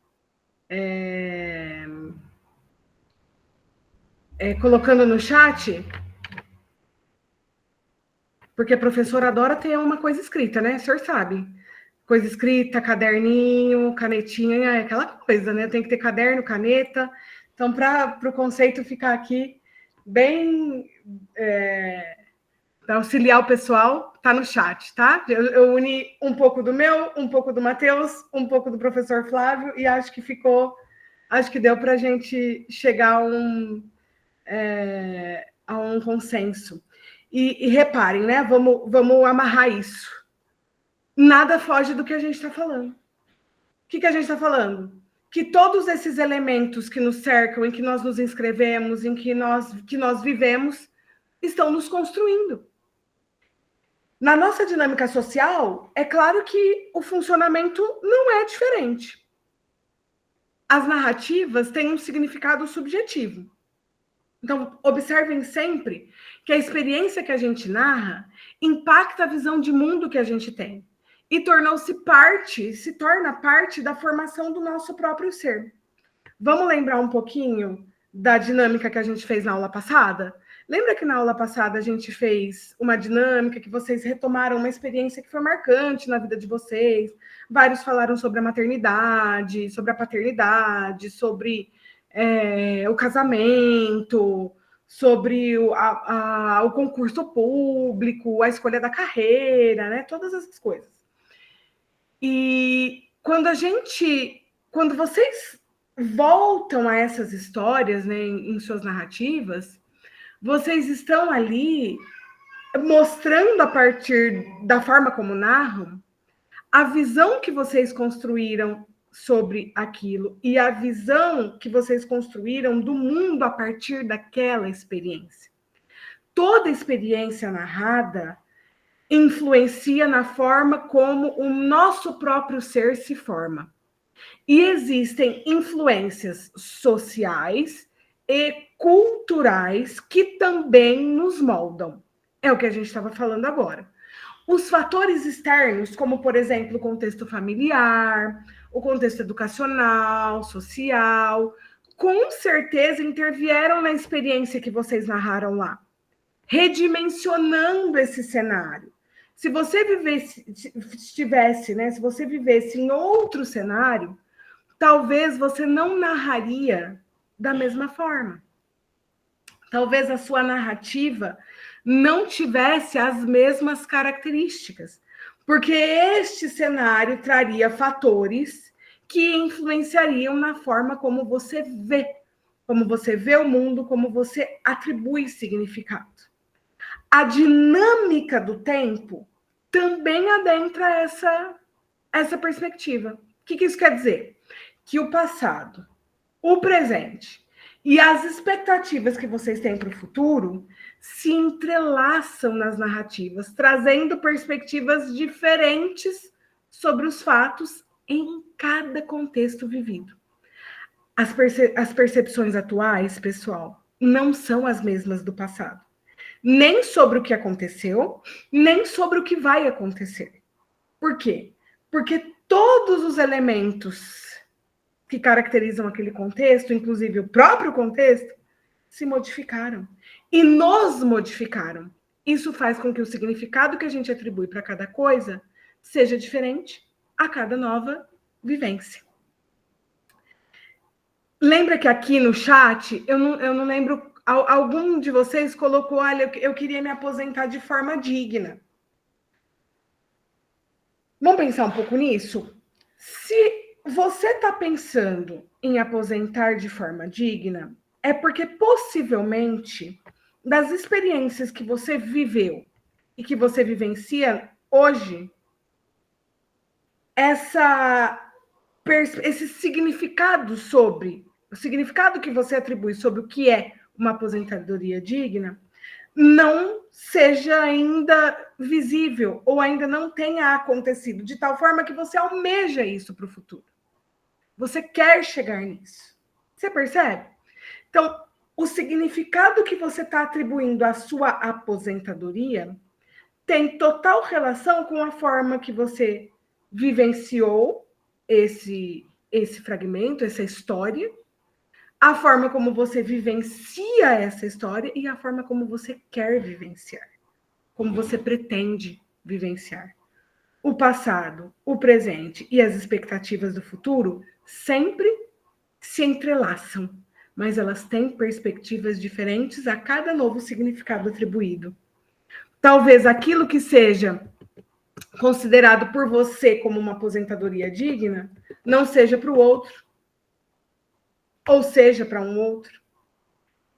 colocando no chat, porque a professora adora ter uma coisa escrita, né? O senhor sabe. Coisa escrita, caderninho, canetinha, é aquela coisa, né? Tem que ter caderno, caneta. Então, para o conceito ficar aqui bem... para auxiliar o pessoal, tá no chat, tá? Eu uni um pouco do meu, um pouco do Matheus, um pouco do professor Flávio, e acho que deu para a gente chegar a um consenso. E reparem, né? Vamos amarrar isso. Nada foge do que a gente está falando. O que a gente está falando? Que todos esses elementos que nos cercam, em que nós nos inscrevemos, em que nós vivemos, estão nos construindo. Na nossa dinâmica social, é claro que o funcionamento não é diferente. As narrativas têm um significado subjetivo. Então, observem sempre que a experiência que a gente narra impacta a visão de mundo que a gente tem e se torna parte da formação do nosso próprio ser. Vamos lembrar um pouquinho da dinâmica que a gente fez na aula passada? Lembra que na aula passada a gente fez uma dinâmica que vocês retomaram uma experiência que foi marcante na vida de vocês? Vários falaram sobre a maternidade, sobre a paternidade, sobre o casamento, sobre o concurso público, a escolha da carreira, né? Todas essas coisas. E quando vocês voltam a essas histórias, né, em suas narrativas, vocês estão ali mostrando, a partir da forma como narram, a visão que vocês construíram sobre aquilo e a visão que vocês construíram do mundo a partir daquela experiência. Toda experiência narrada influencia na forma como o nosso próprio ser se forma. E existem influências sociais e culturais que também nos moldam. É o que a gente estava falando agora. Os fatores externos, como, por exemplo, o contexto familiar, o contexto educacional, social, com certeza intervieram na experiência que vocês narraram lá, redimensionando esse cenário. Se você vivesse em outro cenário, talvez você não narraria da mesma forma. Talvez a sua narrativa não tivesse as mesmas características, porque este cenário traria fatores que influenciariam na forma como você vê o mundo, como você atribui significado. A dinâmica do tempo também adentra essa perspectiva. O que isso quer dizer? Que o passado, o presente e as expectativas que vocês têm para o futuro se entrelaçam nas narrativas, trazendo perspectivas diferentes sobre os fatos em cada contexto vivido. As percepções atuais, pessoal, não são as mesmas do passado. Nem sobre o que aconteceu, nem sobre o que vai acontecer. Por quê? Porque todos os elementos que caracterizam aquele contexto, inclusive o próprio contexto, se modificaram e nos modificaram. Isso faz com que o significado que a gente atribui para cada coisa seja diferente a cada nova vivência. Lembra que aqui no chat, eu não lembro, algum de vocês colocou, olha, eu queria me aposentar de forma digna. Vamos pensar um pouco nisso? Se você está pensando em aposentar de forma digna, é porque possivelmente das experiências que você viveu e que você vivencia hoje, esse significado o significado que você atribui sobre o que é uma aposentadoria digna, não seja ainda visível ou ainda não tenha acontecido, de tal forma que você almeja isso para o futuro. Você quer chegar nisso. Você percebe? Então, o significado que você está atribuindo à sua aposentadoria tem total relação com a forma que você vivenciou esse fragmento, essa história, a forma como você vivencia essa história e a forma como você quer vivenciar, como você pretende vivenciar. O passado, o presente e as expectativas do futuro sempre se entrelaçam, mas elas têm perspectivas diferentes a cada novo significado atribuído. Talvez aquilo que seja considerado por você como uma aposentadoria digna não seja para o outro, ou seja para um outro.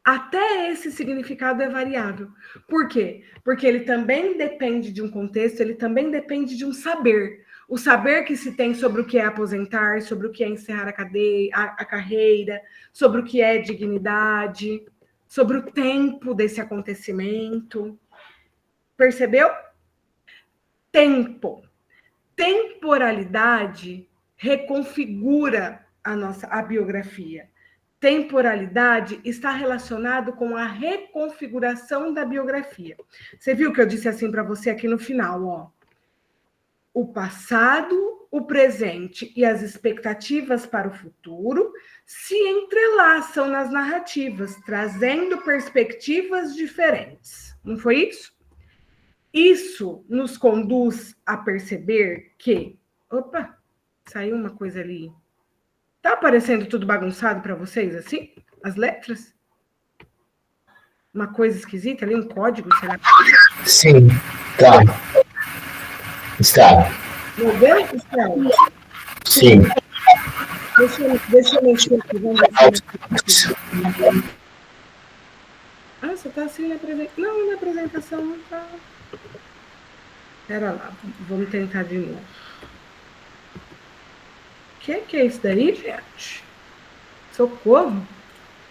Até esse significado é variável. Por quê? Porque ele também depende de um contexto, ele também depende de um saber. O saber que se tem sobre o que é aposentar, sobre o que é encerrar a carreira, sobre o que é dignidade, sobre o tempo desse acontecimento. Percebeu? Tempo. Temporalidade reconfigura a biografia. Temporalidade está relacionado com a reconfiguração da biografia. Você viu que eu disse assim para você aqui no final, ó. O passado, o presente e as expectativas para o futuro se entrelaçam nas narrativas, trazendo perspectivas diferentes. Não foi isso? Isso nos conduz a perceber que... Opa, saiu uma coisa ali. Tá aparecendo tudo bagunçado para vocês, assim? As letras? Uma coisa esquisita ali, um código, será? Sim, tá. Está. Meu Deus do céu! Sim. Deixa eu mexer aqui, vamos ver. Ah, você tá assim na apresentação? Não, na apresentação não tá. Pera lá, vamos tentar de novo. O que é isso daí, gente? Socorro!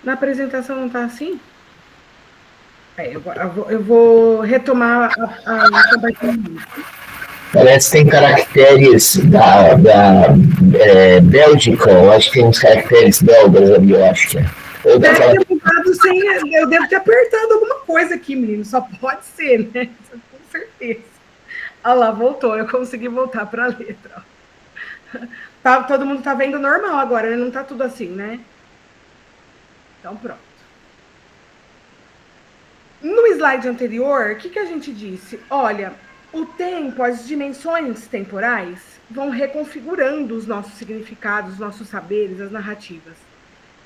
Na apresentação não tá assim? Eu vou retomar a compartilhamento. Parece que tem caracteres da Bélgica, eu acho que tem uns caracteres belgas ali, eu acho que é. Ou daquela... Eu devo ter apertado alguma coisa aqui, menino. Só pode ser, né? Com certeza. Olha lá, voltou. Eu consegui voltar para a letra. Tá, todo mundo tá vendo normal agora, né? Não tá tudo assim, né? Então, pronto. No slide anterior, o que a gente disse? Olha, o tempo, as dimensões temporais vão reconfigurando os nossos significados, os nossos saberes, as narrativas.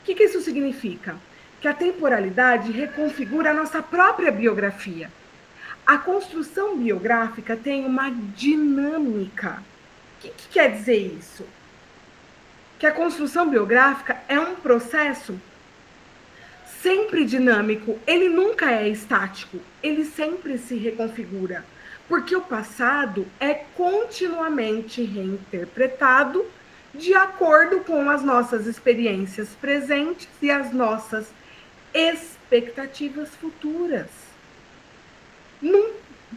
O que isso significa? Que a temporalidade reconfigura a nossa própria biografia. A construção biográfica tem uma dinâmica. O que quer dizer isso? Que a construção biográfica é um processo sempre dinâmico, ele nunca é estático, ele sempre se reconfigura, porque o passado é continuamente reinterpretado de acordo com as nossas experiências presentes e as nossas expectativas futuras. Não,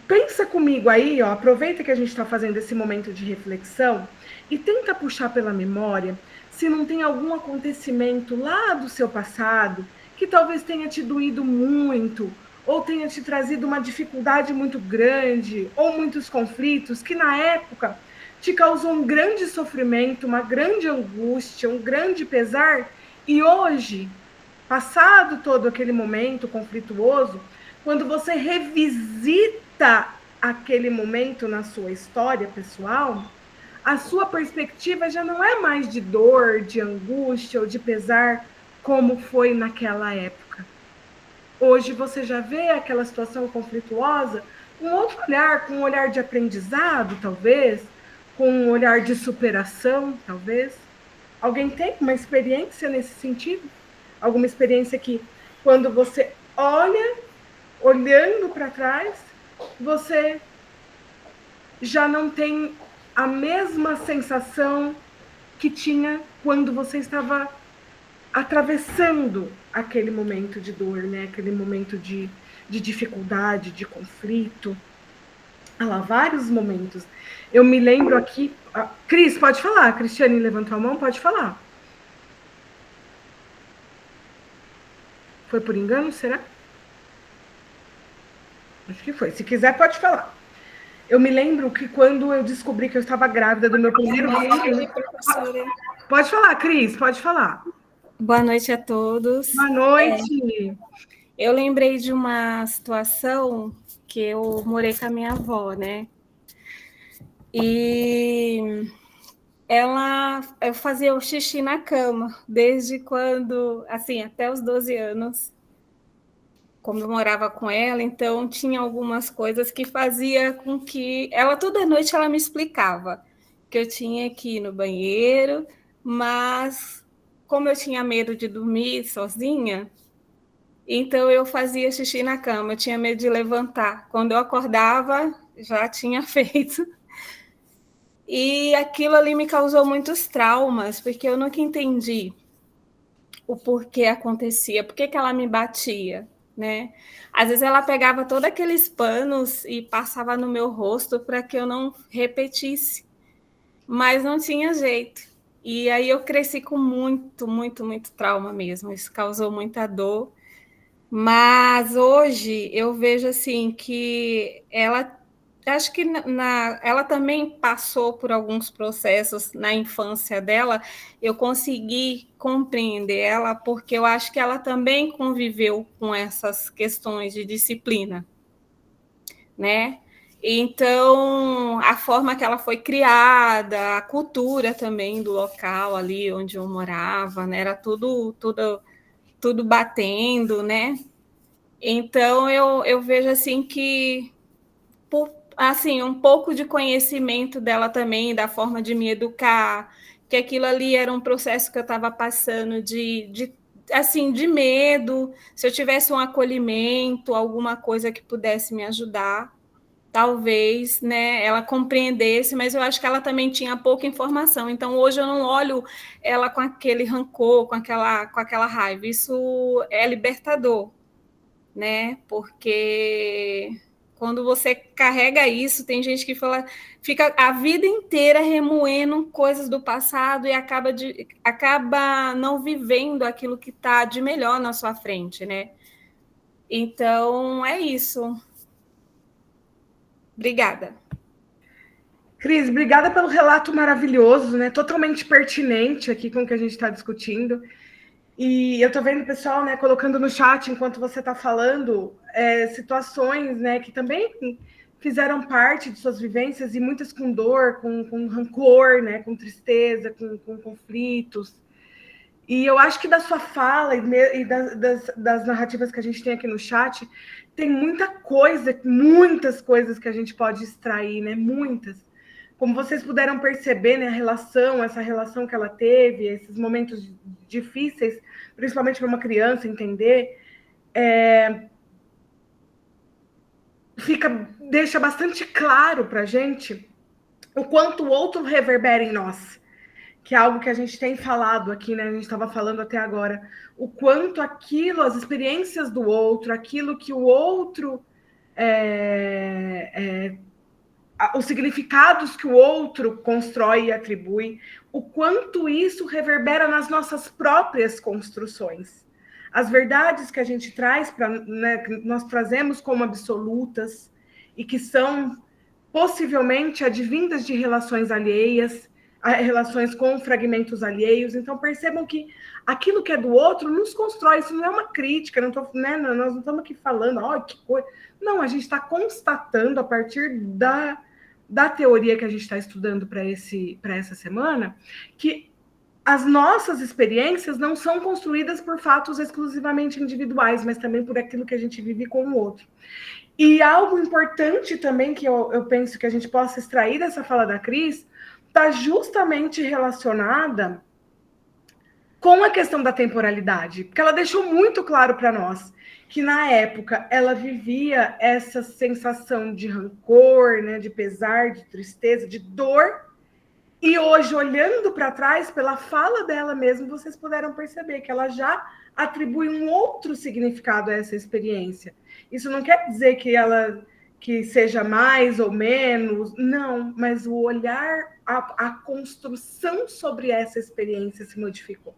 pensa comigo aí, ó, aproveita que a gente está fazendo esse momento de reflexão e tenta puxar pela memória se não tem algum acontecimento lá do seu passado que talvez tenha te doído muito, ou tenha te trazido uma dificuldade muito grande, ou muitos conflitos, que na época te causou um grande sofrimento, uma grande angústia, um grande pesar, e hoje, passado todo aquele momento conflituoso, quando você revisita aquele momento na sua história pessoal, a sua perspectiva já não é mais de dor, de angústia ou de pesar, como foi naquela época. Hoje você já vê aquela situação conflituosa com outro olhar, com um olhar de aprendizado, talvez, com um olhar de superação, talvez. Alguém tem uma experiência nesse sentido? Alguma experiência que, quando você olhando para trás, você já não tem a mesma sensação que tinha quando você estava atravessando aquele momento de dor, né? Aquele momento de dificuldade, de conflito. Há lá vários momentos. Eu me lembro aqui... Cris, pode falar. A Cristiane levantou a mão, pode falar. Foi por engano, será? Acho que foi. Se quiser, pode falar. Eu me lembro que quando eu descobri que eu estava grávida do meu primeiro filho... Professora. Pode falar, Cris, pode falar. Boa noite a todos. Boa noite. Eu lembrei de uma situação que eu morei com a minha avó, né? E eu fazia o xixi na cama, desde quando, assim, até os 12 anos, como eu morava com ela, então tinha algumas coisas que fazia com que toda noite ela me explicava que eu tinha que ir no banheiro, mas como eu tinha medo de dormir sozinha, então eu fazia xixi na cama, eu tinha medo de levantar. Quando eu acordava, já tinha feito. E aquilo ali me causou muitos traumas, porque eu nunca entendi o porquê acontecia, por que ela me batia, né? Às vezes ela pegava todos aqueles panos e passava no meu rosto para que eu não repetisse, mas não tinha jeito. E aí eu cresci com muito, muito, muito trauma mesmo, isso causou muita dor. Mas hoje eu vejo assim que acho que ela também passou por alguns processos na infância dela. Eu consegui compreender ela porque eu acho que ela também conviveu com essas questões de disciplina, né? Então, a forma que ela foi criada, a cultura também do local ali onde eu morava, né? Era tudo batendo, né? Então, eu vejo assim que, assim, um pouco de conhecimento dela também, da forma de me educar, que aquilo ali era um processo que eu estava passando de medo, se eu tivesse um acolhimento, alguma coisa que pudesse me ajudar, talvez, né, ela compreendesse, mas eu acho que ela também tinha pouca informação. Então, hoje eu não olho ela com aquele rancor, com aquela raiva. Isso é libertador, né? Porque quando você carrega isso, tem gente que fica a vida inteira remoendo coisas do passado e acaba não vivendo aquilo que está de melhor na sua frente, né? Então, é isso. Obrigada. Cris, obrigada pelo relato maravilhoso, né? Totalmente pertinente aqui com o que a gente está discutindo. E eu estou vendo o pessoal, né, colocando no chat enquanto você está falando situações, né, que também fizeram parte de suas vivências e muitas com dor, com rancor, né, com tristeza, com conflitos. E eu acho que da sua fala e das narrativas que a gente tem aqui no chat tem muitas coisas que a gente pode extrair, né? Muitas. Como vocês puderam perceber, né, essa relação que ela teve, esses momentos difíceis, principalmente para uma criança entender, deixa bastante claro para a gente o quanto o outro reverbera em nós, que é algo que a gente tem falado aqui, né? A gente estava falando até agora, o quanto as experiências do outro, aquilo que o outro os significados que o outro constrói e atribui, o quanto isso reverbera nas nossas próprias construções. As verdades que a gente traz, né, que nós trazemos como absolutas e que são possivelmente advindas de relações alheias, relações com fragmentos alheios. Então, percebam que aquilo que é do outro nos constrói. Isso não é uma crítica, nós não estamos aqui falando, que coisa. Não, a gente está constatando a partir da teoria que a gente está estudando para essa semana, que as nossas experiências não são construídas por fatos exclusivamente individuais, mas também por aquilo que a gente vive com o outro. E algo importante também que eu penso que a gente possa extrair dessa fala da Cris está justamente relacionada com a questão da temporalidade, porque ela deixou muito claro para nós que na época ela vivia essa sensação de rancor, né, de pesar, de tristeza, de dor, E hoje, olhando para trás, pela fala dela mesmo, vocês puderam perceber que ela já atribui um outro significado a essa experiência. Isso não quer dizer que seja mais ou menos, não, mas o olhar, a construção sobre essa experiência se modificou.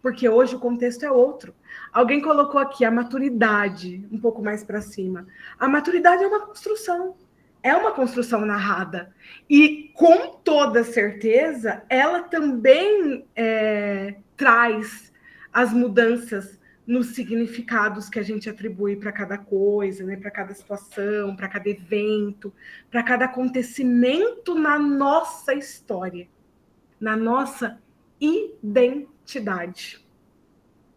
Porque hoje o contexto é outro. Alguém colocou aqui a maturidade, um pouco mais para cima. A maturidade é uma construção narrada. E, com toda certeza, ela também traz as mudanças nos significados que a gente atribui para cada coisa, né? Para cada situação, para cada evento, para cada acontecimento na nossa história, na nossa identidade.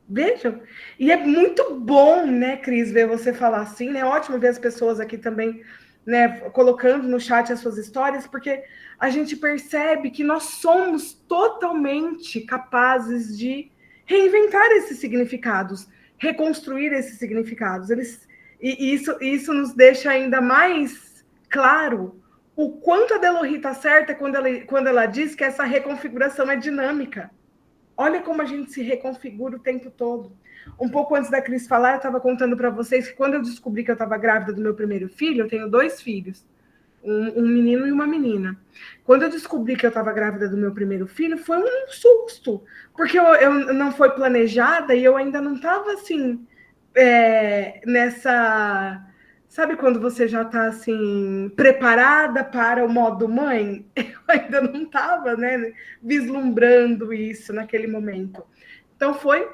Vejam? E é muito bom, né, Cris, ver você falar assim, né? Ótimo ver as pessoas aqui também, né, colocando no chat as suas histórias, porque a gente percebe que nós somos totalmente capazes de reinventar esses significados, reconstruir esses significados. Isso nos deixa ainda mais claro o quanto a Delohry está certa quando ela diz que essa reconfiguração é dinâmica. Olha como a gente se reconfigura o tempo todo. Um pouco antes da Cris falar, eu estava contando para vocês que quando eu descobri que eu estava grávida do meu primeiro filho, eu tenho 2 filhos, um menino e uma menina. Quando eu descobri que eu estava grávida do meu primeiro filho, foi um susto, porque eu não foi planejada e eu ainda não estava assim, nessa... Sabe quando você já está assim, preparada para o modo mãe? Eu ainda não estava, né, vislumbrando isso naquele momento. Então foi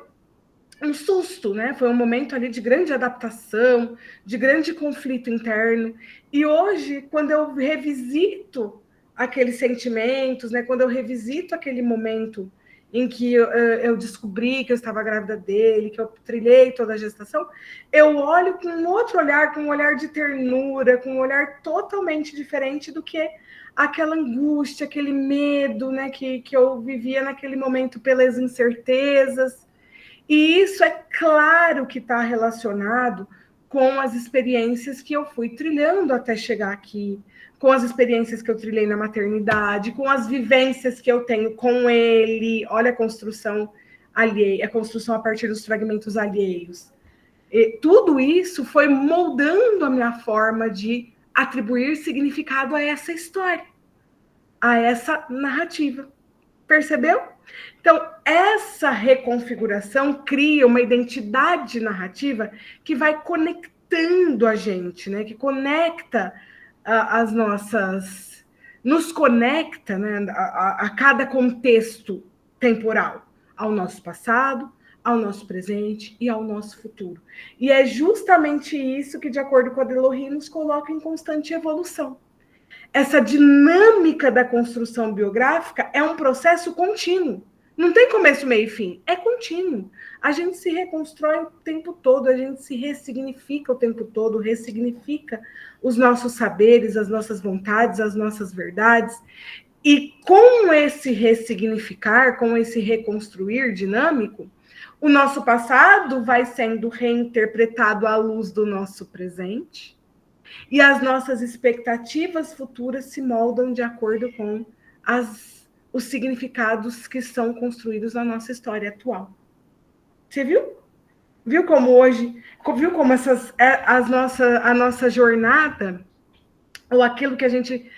um susto, né? Foi um momento ali de grande adaptação, de grande conflito interno. E hoje, quando eu revisito aqueles sentimentos, né? Quando eu revisito aquele momento em que eu descobri que eu estava grávida dele, que eu trilhei toda a gestação, eu olho com um outro olhar, com um olhar de ternura, com um olhar totalmente diferente do que aquela angústia, aquele medo, né, que eu vivia naquele momento pelas incertezas. E isso é claro que está relacionado com as experiências que eu fui trilhando até chegar aqui, com as experiências que eu trilhei na maternidade, com as vivências que eu tenho com ele. Olha a construção alheia, a construção a partir dos fragmentos alheios. E tudo isso foi moldando a minha forma de atribuir significado a essa história, a essa narrativa. Percebeu? Então, essa reconfiguração cria uma identidade narrativa que vai conectando a gente, né? Que conecta as nossas... Nos conecta, né, a cada contexto temporal, ao nosso passado, ao nosso presente e ao nosso futuro. E é justamente isso que, de acordo com a Delohry, nos coloca em constante evolução. Essa dinâmica da construção biográfica é um processo contínuo. Não tem começo, meio e fim. É contínuo. A gente se reconstrói o tempo todo, a gente se ressignifica o tempo todo, ressignifica os nossos saberes, as nossas vontades, as nossas verdades. E com esse ressignificar, com esse reconstruir dinâmico, o nosso passado vai sendo reinterpretado à luz do nosso presente, e as nossas expectativas futuras se moldam de acordo com os significados que são construídos na nossa história atual. Você viu? Viu como hoje, viu como a nossa jornada, ou aquilo que a gente,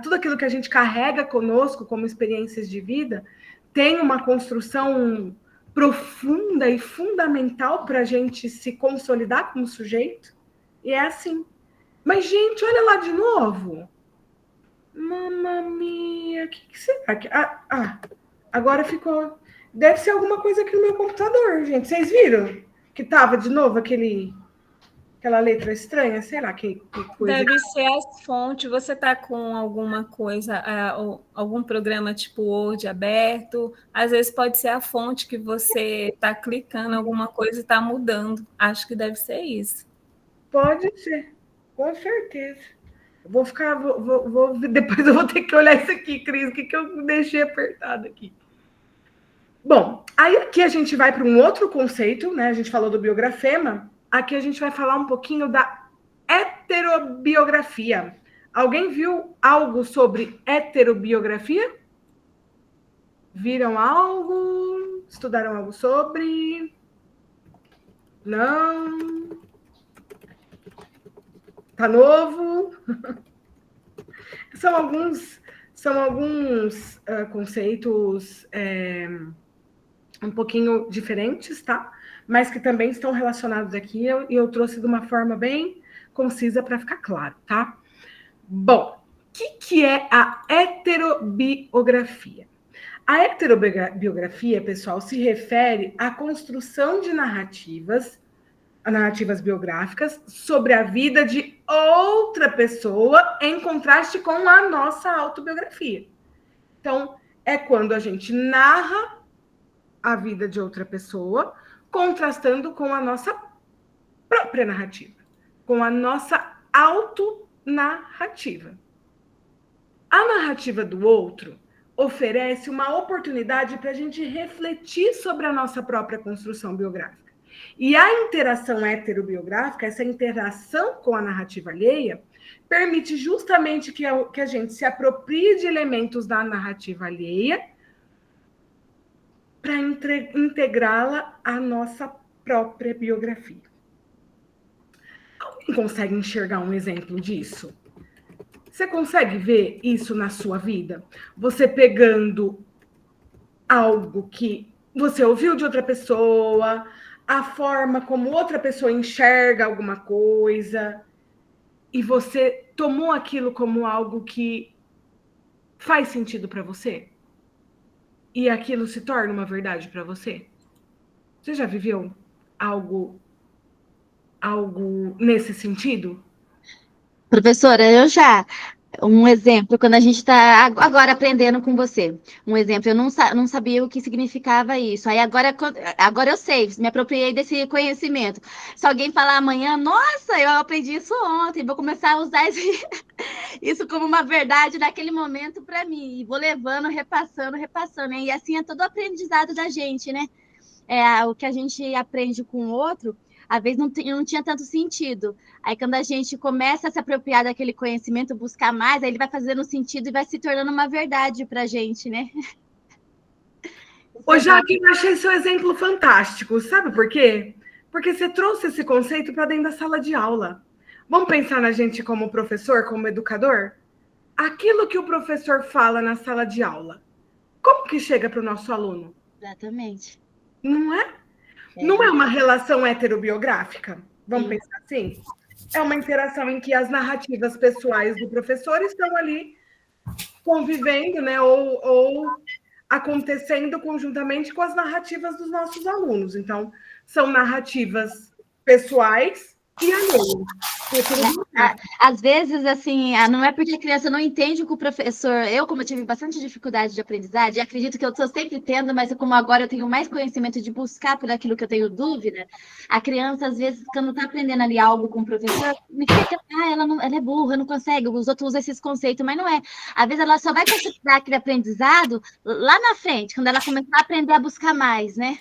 tudo aquilo que a gente carrega conosco como experiências de vida, tem uma construção profunda e fundamental para a gente se consolidar como sujeito? E é assim. Mas, gente, olha lá de novo. Mamma mia, o que será que... agora ficou... Deve ser alguma coisa aqui no meu computador, gente. Vocês viram que tava de novo aquela letra estranha? Sei lá, que coisa. Deve ser as fontes. Você está com alguma coisa, algum programa tipo Word aberto? Às vezes pode ser a fonte que você está clicando, alguma coisa e está mudando. Acho que deve ser isso. Pode ser, com certeza. Depois eu vou ter que olhar isso aqui, Cris, o que eu deixei apertado aqui. Bom, aí aqui a gente vai para um outro conceito, né? A gente falou do biografema, aqui a gente vai falar um pouquinho da heterobiografia, Alguém viu algo sobre heterobiografia? Viram algo? Estudaram algo sobre? Não? Tá novo? São alguns conceitos um pouquinho diferentes, tá? Mas que também estão relacionados aqui, e eu trouxe de uma forma bem concisa para ficar claro, tá? Bom, o que é a heterobiografia? A heterobiografia, pessoal, se refere à construção de narrativas biográficas sobre a vida de outra pessoa em contraste com a nossa autobiografia. Então, é quando a gente narra a vida de outra pessoa, contrastando com a nossa própria narrativa, com a nossa autonarrativa. A narrativa do outro oferece uma oportunidade para a gente refletir sobre a nossa própria construção biográfica. E a interação heterobiográfica, essa interação com a narrativa alheia, permite justamente que a gente se aproprie de elementos da narrativa alheia para integrá-la à nossa própria biografia. Alguém consegue enxergar um exemplo disso? Você consegue ver isso na sua vida? Você pegando algo que você ouviu de outra pessoa, a forma como outra pessoa enxerga alguma coisa, e você tomou aquilo como algo que faz sentido para você? E aquilo se torna uma verdade para você? Você já viveu algo nesse sentido? Professora, eu já. Um exemplo, quando a gente está agora aprendendo com você. Um exemplo, eu não sabia o que significava isso. Aí agora eu sei, me apropriei desse conhecimento. Se alguém falar amanhã, nossa, eu aprendi isso ontem, vou começar a usar isso como uma verdade naquele momento para mim. E vou levando, repassando. E assim é todo o aprendizado da gente, né? O que a gente aprende com o outro, às vezes não tinha tanto sentido. Aí, quando a gente começa a se apropriar daquele conhecimento, buscar mais, aí ele vai fazendo sentido e vai se tornando uma verdade para a gente, né? Ô, Jaque, eu achei seu exemplo fantástico. Sabe por quê? Porque você trouxe esse conceito para dentro da sala de aula. Vamos pensar na gente como professor, como educador? Aquilo que o professor fala na sala de aula, como que chega para o nosso aluno? Exatamente. Não é? Não é uma relação heterobiográfica? Vamos pensar assim? É uma interação em que as narrativas pessoais do professor estão ali convivendo, né? Ou acontecendo conjuntamente com as narrativas dos nossos alunos. Então, são narrativas pessoais e alheias. Às vezes, assim, não é porque a criança não entende o que o professor... como eu tive bastante dificuldade de aprendizagem, acredito que eu estou sempre tendo, mas como agora eu tenho mais conhecimento de buscar por aquilo que eu tenho dúvida, a criança, às vezes, quando está aprendendo ali algo com o professor, me fica, ela é burra, não consegue, os outros usam esses conceitos, mas não é. Às vezes, ela só vai conseguir aquele aprendizado lá na frente, quando ela começar a aprender a buscar mais, né?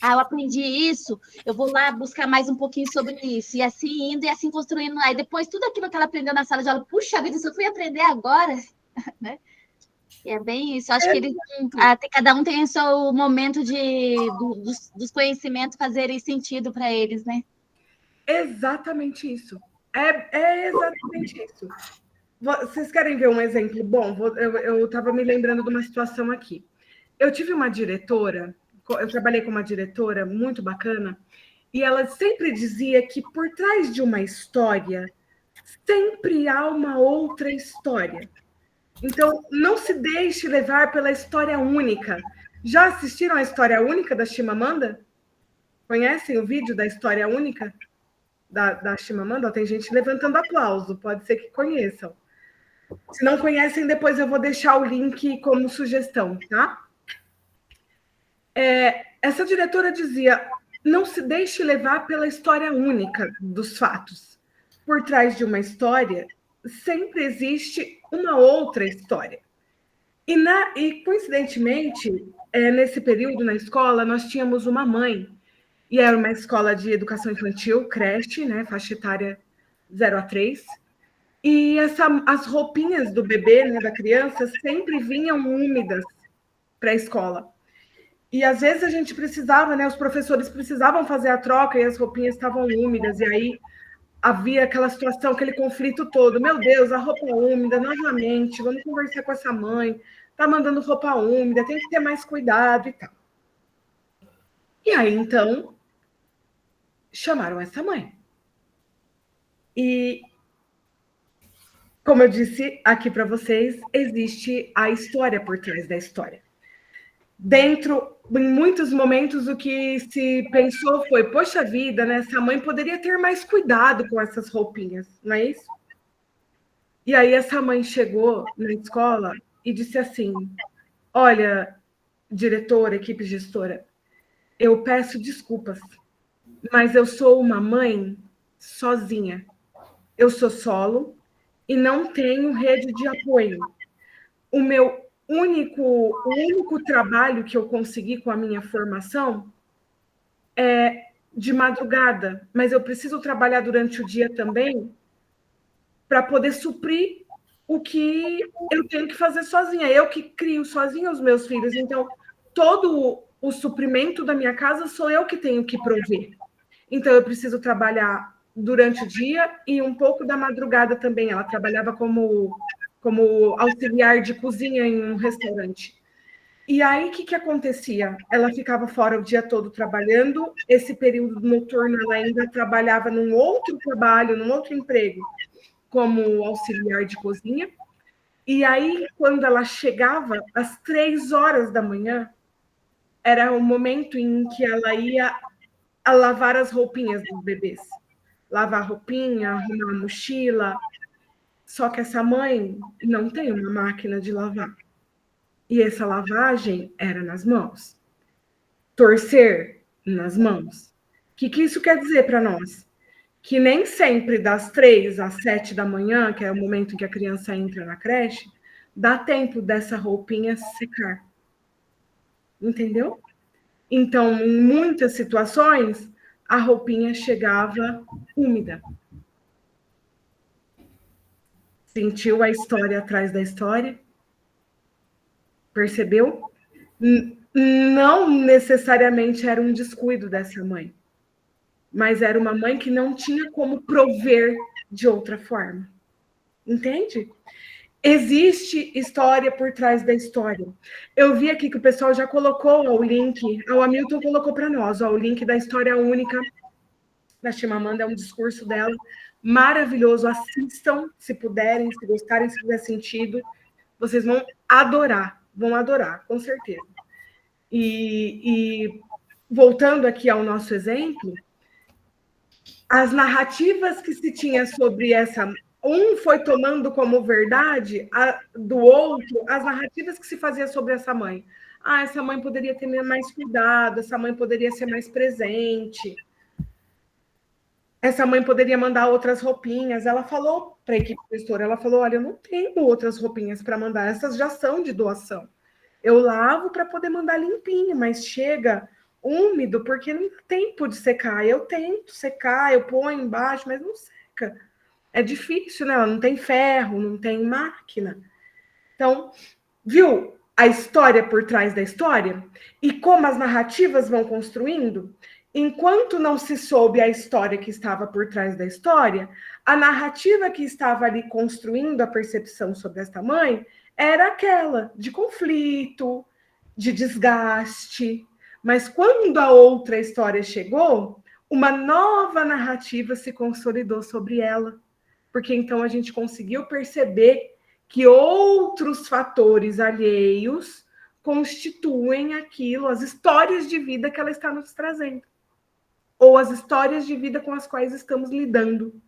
Eu aprendi isso, eu vou lá buscar mais um pouquinho sobre isso, e assim indo, e assim construindo. Aí depois, tudo aquilo que ela aprendeu na sala de aula, puxa vida, isso eu fui aprender agora, né? E é bem isso, acho que cada um tem o seu momento dos conhecimentos fazerem sentido para eles, né? Exatamente isso. É exatamente isso. Vocês querem ver um exemplo? Bom, eu estava me lembrando de uma situação aqui. Eu tive uma diretora... Eu trabalhei com uma diretora muito bacana, e ela sempre dizia que por trás de uma história, sempre há uma outra história. Então, não se deixe levar pela história única. Já assistiram a História Única da Chimamanda? Conhecem o vídeo da História Única da Chimamanda? Tem gente levantando aplauso, pode ser que conheçam. Se não conhecem, depois eu vou deixar o link como sugestão, tá? Essa diretora dizia: não se deixe levar pela história única dos fatos. Por trás de uma história, sempre existe uma outra história. E coincidentemente, nesse período na escola, nós tínhamos uma mãe, e era uma escola de educação infantil, creche, né, faixa etária 0 a 3, E as roupinhas do bebê, né, da criança, sempre vinham úmidas para a escola. E às vezes a gente precisava, né, os professores precisavam fazer a troca e as roupinhas estavam úmidas, e aí havia aquela situação, aquele conflito todo. Meu Deus, a roupa úmida, novamente, vamos conversar com essa mãe, tá mandando roupa úmida, tem que ter mais cuidado e tal. E aí, então, chamaram essa mãe. E, como eu disse aqui para vocês, existe a história por trás da história. Em muitos momentos, o que se pensou foi, poxa vida, né, essa mãe poderia ter mais cuidado com essas roupinhas, não é isso? E aí essa mãe chegou na escola e disse assim, olha, diretora, equipe gestora, eu peço desculpas, mas eu sou uma mãe sozinha. Eu sou solo e não tenho rede de apoio. O único trabalho que eu consegui com a minha formação é de madrugada, mas eu preciso trabalhar durante o dia também para poder suprir o que eu tenho que fazer sozinha. Eu que crio sozinha os meus filhos, então todo o suprimento da minha casa sou eu que tenho que prover. Então eu preciso trabalhar durante o dia e um pouco da madrugada também. Ela trabalhava como auxiliar de cozinha em um restaurante. E aí, o que acontecia? Ela ficava fora o dia todo trabalhando, esse período noturno ela ainda trabalhava num outro trabalho, num outro emprego, como auxiliar de cozinha. E aí, quando ela chegava, às 3h da manhã, era o momento em que ela ia a lavar as roupinhas dos bebês. Lavar a roupinha, arrumar a mochila. Só que essa mãe não tem uma máquina de lavar. E essa lavagem era nas mãos. Torcer nas mãos. O que isso quer dizer para nós? Que nem sempre das 3 às 7 da manhã, que é o momento em que a criança entra na creche, dá tempo dessa roupinha secar. Entendeu? Então, em muitas situações, a roupinha chegava úmida. Sentiu a história atrás da história? Percebeu? Não necessariamente era um descuido dessa mãe, mas era uma mãe que não tinha como prover de outra forma. Entende? Existe história por trás da história. Eu vi aqui que o pessoal já colocou o link, o Hamilton colocou para nós, o link da História Única da Chimamanda, é um discurso dela maravilhoso. Assistam, se puderem, se gostarem, se fizer sentido. Vocês vão adorar, com certeza. E voltando aqui ao nosso exemplo, as narrativas que se tinha sobre essa... Um foi tomando como verdade do outro as narrativas que se fazia sobre essa mãe. Ah, essa mãe poderia ter mais cuidado, essa mãe poderia ser mais presente, essa mãe poderia mandar outras roupinhas. Ela falou para a equipe gestora, ela falou, olha, eu não tenho outras roupinhas para mandar, essas já são de doação. Eu lavo para poder mandar limpinho, mas chega úmido porque não tem tempo de secar. Eu tento secar, eu ponho embaixo, mas não seca. É difícil, né? Ela não tem ferro, não tem máquina. Então, viu a história por trás da história? E como as narrativas vão construindo? Enquanto não se soube a história que estava por trás da história, a narrativa que estava ali construindo a percepção sobre esta mãe era aquela de conflito, de desgaste. Mas quando a outra história chegou, uma nova narrativa se consolidou sobre ela. Porque então a gente conseguiu perceber que outros fatores alheios constituem aquilo, as histórias de vida que ela está nos trazendo. Ou as histórias de vida com as quais estamos lidando.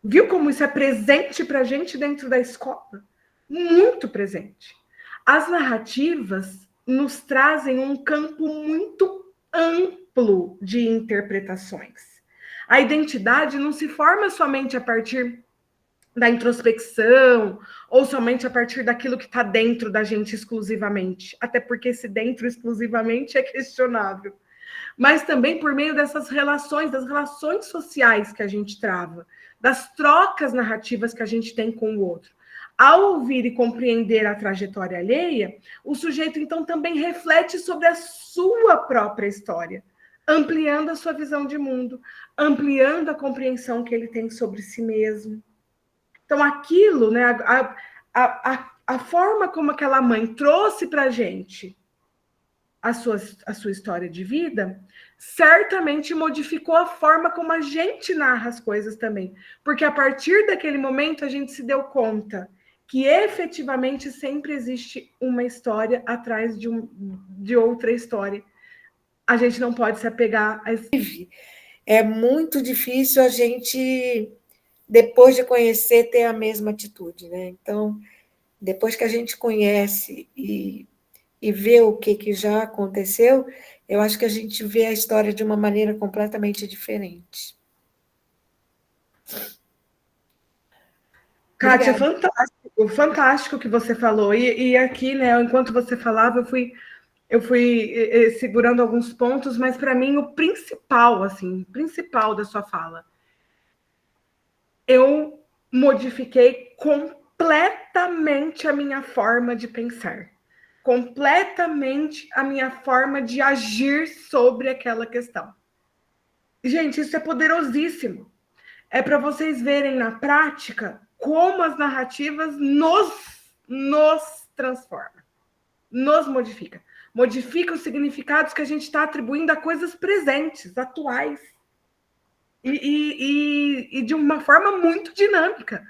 Viu como isso é presente para a gente dentro da escola? Muito presente. As narrativas nos trazem um campo muito amplo de interpretações. A identidade não se forma somente a partir da introspecção ou somente a partir daquilo que está dentro da gente exclusivamente. Até porque esse dentro exclusivamente é questionável. Mas também por meio dessas relações, das relações sociais que a gente trava, das trocas narrativas que a gente tem com o outro. Ao ouvir e compreender a trajetória alheia, o sujeito, então, também reflete sobre a sua própria história, ampliando a sua visão de mundo, ampliando a compreensão que ele tem sobre si mesmo. Então, aquilo, né, a forma como aquela mãe trouxe para a gente a sua história de vida, certamente modificou a forma como a gente narra as coisas também. Porque a partir daquele momento a gente se deu conta que efetivamente sempre existe uma história atrás de outra história. A gente não pode se apegar a esse... É muito difícil a gente, depois de conhecer, ter a mesma atitude, né? Então, depois que a gente conhece e vê o que já aconteceu, eu acho que a gente vê a história de uma maneira completamente diferente. Kátia, fantástico que você falou. E aqui, né, enquanto você falava, eu fui segurando alguns pontos, mas para mim o principal da sua fala, eu modifiquei completamente a minha forma de pensar, completamente a minha forma de agir sobre aquela questão. Gente, isso é poderosíssimo. É para vocês verem na prática como as narrativas nos transformam, nos modifica. Modifica os significados que a gente está atribuindo a coisas presentes, atuais. E de uma forma muito dinâmica.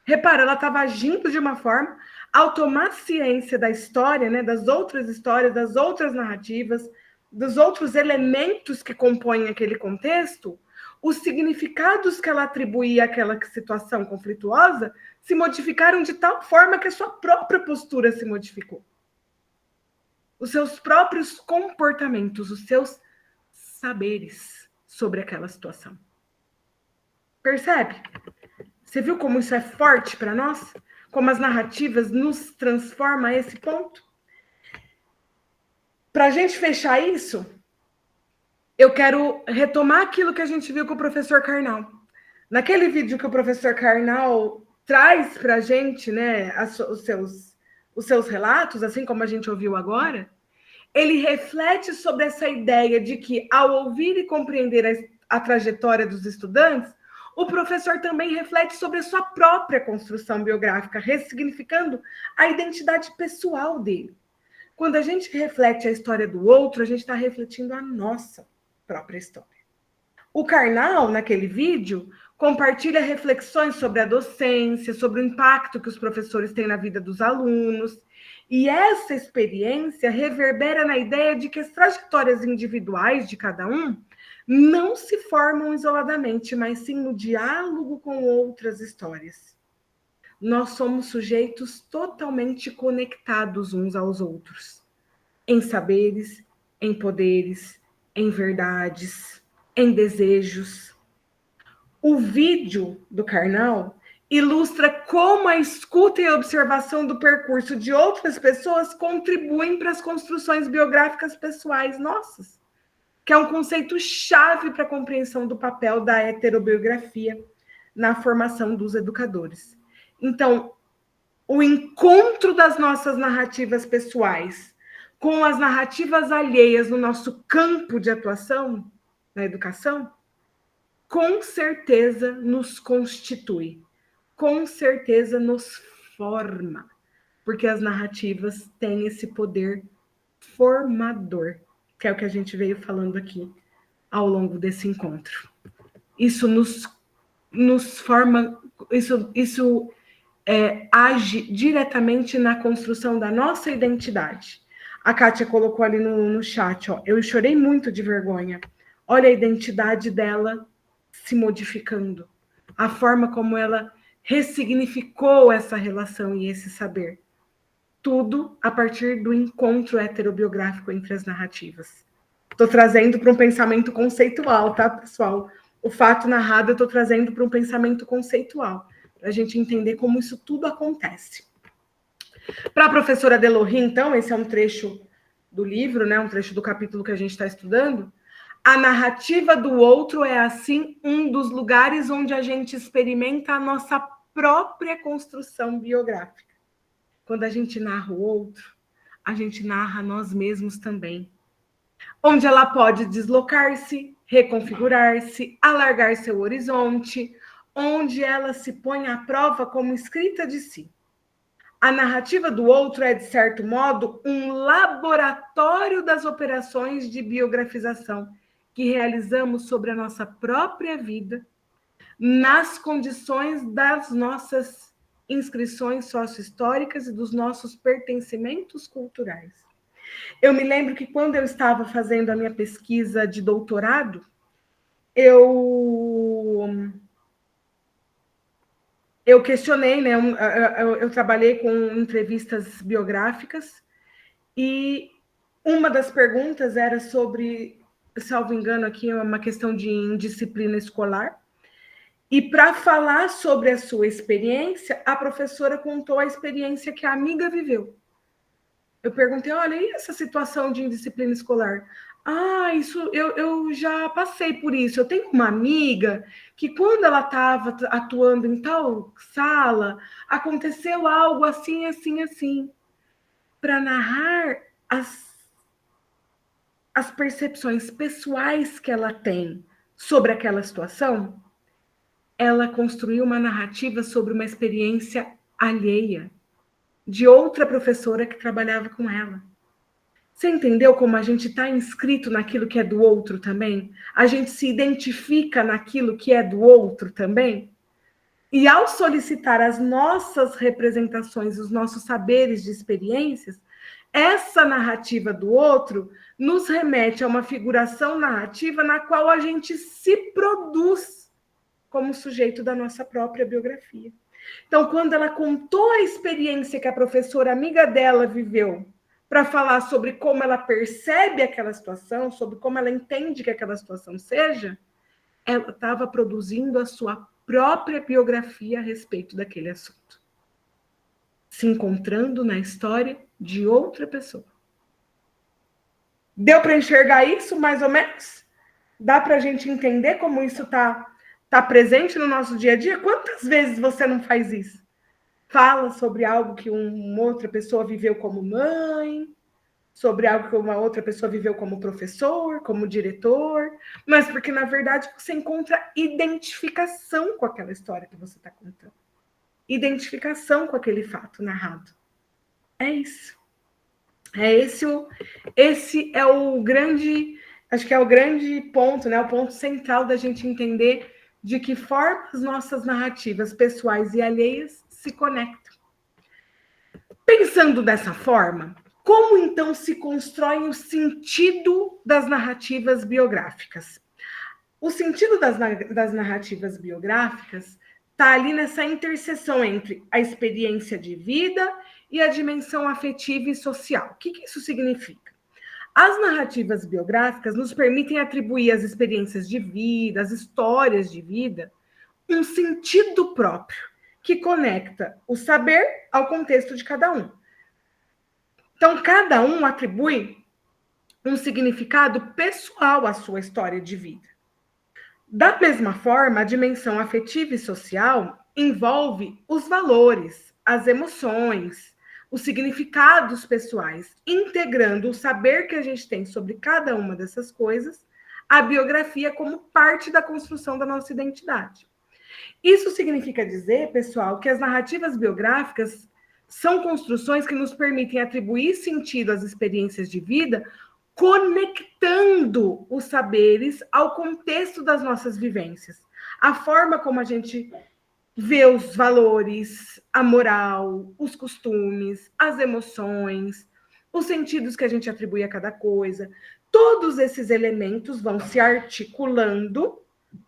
Repara, ela estava agindo de uma forma, ao tomar ciência da história, né, das outras histórias, das outras narrativas, dos outros elementos que compõem aquele contexto, os significados que ela atribuía àquela situação conflituosa se modificaram de tal forma que a sua própria postura se modificou. Os seus próprios comportamentos, os seus saberes sobre aquela situação. Percebe? Você viu como isso é forte para nós? Como as narrativas nos transformam a esse ponto? Para a gente fechar isso, eu quero retomar aquilo que a gente viu com o professor Karnal. Naquele vídeo que o professor Karnal traz para a gente, né, os seus relatos, assim como a gente ouviu agora, ele reflete sobre essa ideia de que, ao ouvir e compreender a trajetória dos estudantes, o professor também reflete sobre a sua própria construção biográfica, ressignificando a identidade pessoal dele. Quando a gente reflete a história do outro, a gente está refletindo a nossa própria história. O Karnal, naquele vídeo, compartilha reflexões sobre a docência, sobre o impacto que os professores têm na vida dos alunos, e essa experiência reverbera na ideia de que as trajetórias individuais de cada um não se formam isoladamente, mas sim no diálogo com outras histórias. Nós somos sujeitos totalmente conectados uns aos outros, em saberes, em poderes, em verdades, em desejos. O vídeo do Karnal ilustra como a escuta e a observação do percurso de outras pessoas contribuem para as construções biográficas pessoais nossas, que é um conceito-chave para a compreensão do papel da heterobiografia na formação dos educadores. Então, o encontro das nossas narrativas pessoais com as narrativas alheias no nosso campo de atuação, na educação, com certeza nos constitui, com certeza nos forma, porque as narrativas têm esse poder formador, que é o que a gente veio falando aqui ao longo desse encontro. Isso nos forma, isso age diretamente na construção da nossa identidade. A Kátia colocou ali no chat, ó, eu chorei muito de vergonha. Olha a identidade dela se modificando, a forma como ela ressignificou essa relação e esse saber. Tudo a partir do encontro heterobiográfico entre as narrativas. Estou trazendo para um pensamento conceitual, tá, pessoal? O fato narrado eu estou trazendo para um pensamento conceitual, para a gente entender como isso tudo acontece. Para a professora Delohry, então, esse é um trecho do livro, né, um trecho do capítulo que a gente está estudando. A narrativa do outro é, assim, um dos lugares onde a gente experimenta a nossa própria construção biográfica. Quando a gente narra o outro, a gente narra nós mesmos também. Onde ela pode deslocar-se, reconfigurar-se, alargar seu horizonte, onde ela se põe à prova como escrita de si. A narrativa do outro é, de certo modo, um laboratório das operações de biografização que realizamos sobre a nossa própria vida, nas condições das nossas inscrições sociohistóricas e dos nossos pertencimentos culturais. Eu me lembro que quando eu estava fazendo a minha pesquisa de doutorado, eu questionei, né? Eu trabalhei com entrevistas biográficas e uma das perguntas era sobre, salvo engano, aqui é uma questão de indisciplina escolar. E para falar sobre a sua experiência, a professora contou a experiência que a amiga viveu. Eu perguntei, olha, e essa situação de indisciplina escolar? Ah, isso eu já passei por isso. Eu tenho uma amiga que, quando ela estava atuando em tal sala, aconteceu algo assim, assim, assim. Para narrar as percepções pessoais que ela tem sobre aquela situação, ela construiu uma narrativa sobre uma experiência alheia de outra professora que trabalhava com ela. Você entendeu como a gente está inscrito naquilo que é do outro também? A gente se identifica naquilo que é do outro também? E ao solicitar as nossas representações, os nossos saberes de experiências, essa narrativa do outro nos remete a uma figuração narrativa na qual a gente se produz como sujeito da nossa própria biografia. Então, quando ela contou a experiência que a professora amiga dela viveu, para falar sobre como ela percebe aquela situação, sobre como ela entende que aquela situação seja, ela estava produzindo a sua própria biografia a respeito daquele assunto, se encontrando na história de outra pessoa. Deu para enxergar isso, mais ou menos? Dá para a gente entender como isso está presente no nosso dia a dia? Quantas vezes você não faz isso? Fala sobre algo que uma outra pessoa viveu como mãe, sobre algo que uma outra pessoa viveu como professor, como diretor, mas porque, na verdade, você encontra identificação com aquela história que você está contando. Identificação com aquele fato narrado. É isso. Esse é o grande, acho que é o grande ponto, né? O ponto central da gente entender de que forma as nossas narrativas pessoais e alheias se conectam. Pensando dessa forma, como então se constrói o sentido das narrativas biográficas? O sentido das narrativas biográficas está ali nessa interseção entre a experiência de vida e a dimensão afetiva e social. O que isso significa? As narrativas biográficas nos permitem atribuir às experiências de vida, às histórias de vida, um sentido próprio, que conecta o saber ao contexto de cada um. Então, cada um atribui um significado pessoal à sua história de vida. Da mesma forma, a dimensão afetiva e social envolve os valores, as emoções, os significados pessoais, integrando o saber que a gente tem sobre cada uma dessas coisas, a biografia como parte da construção da nossa identidade. Isso significa dizer, pessoal, que as narrativas biográficas são construções que nos permitem atribuir sentido às experiências de vida, conectando os saberes ao contexto das nossas vivências. A forma como a gente vê os valores, a moral, os costumes, as emoções, os sentidos que a gente atribui a cada coisa. Todos esses elementos vão se articulando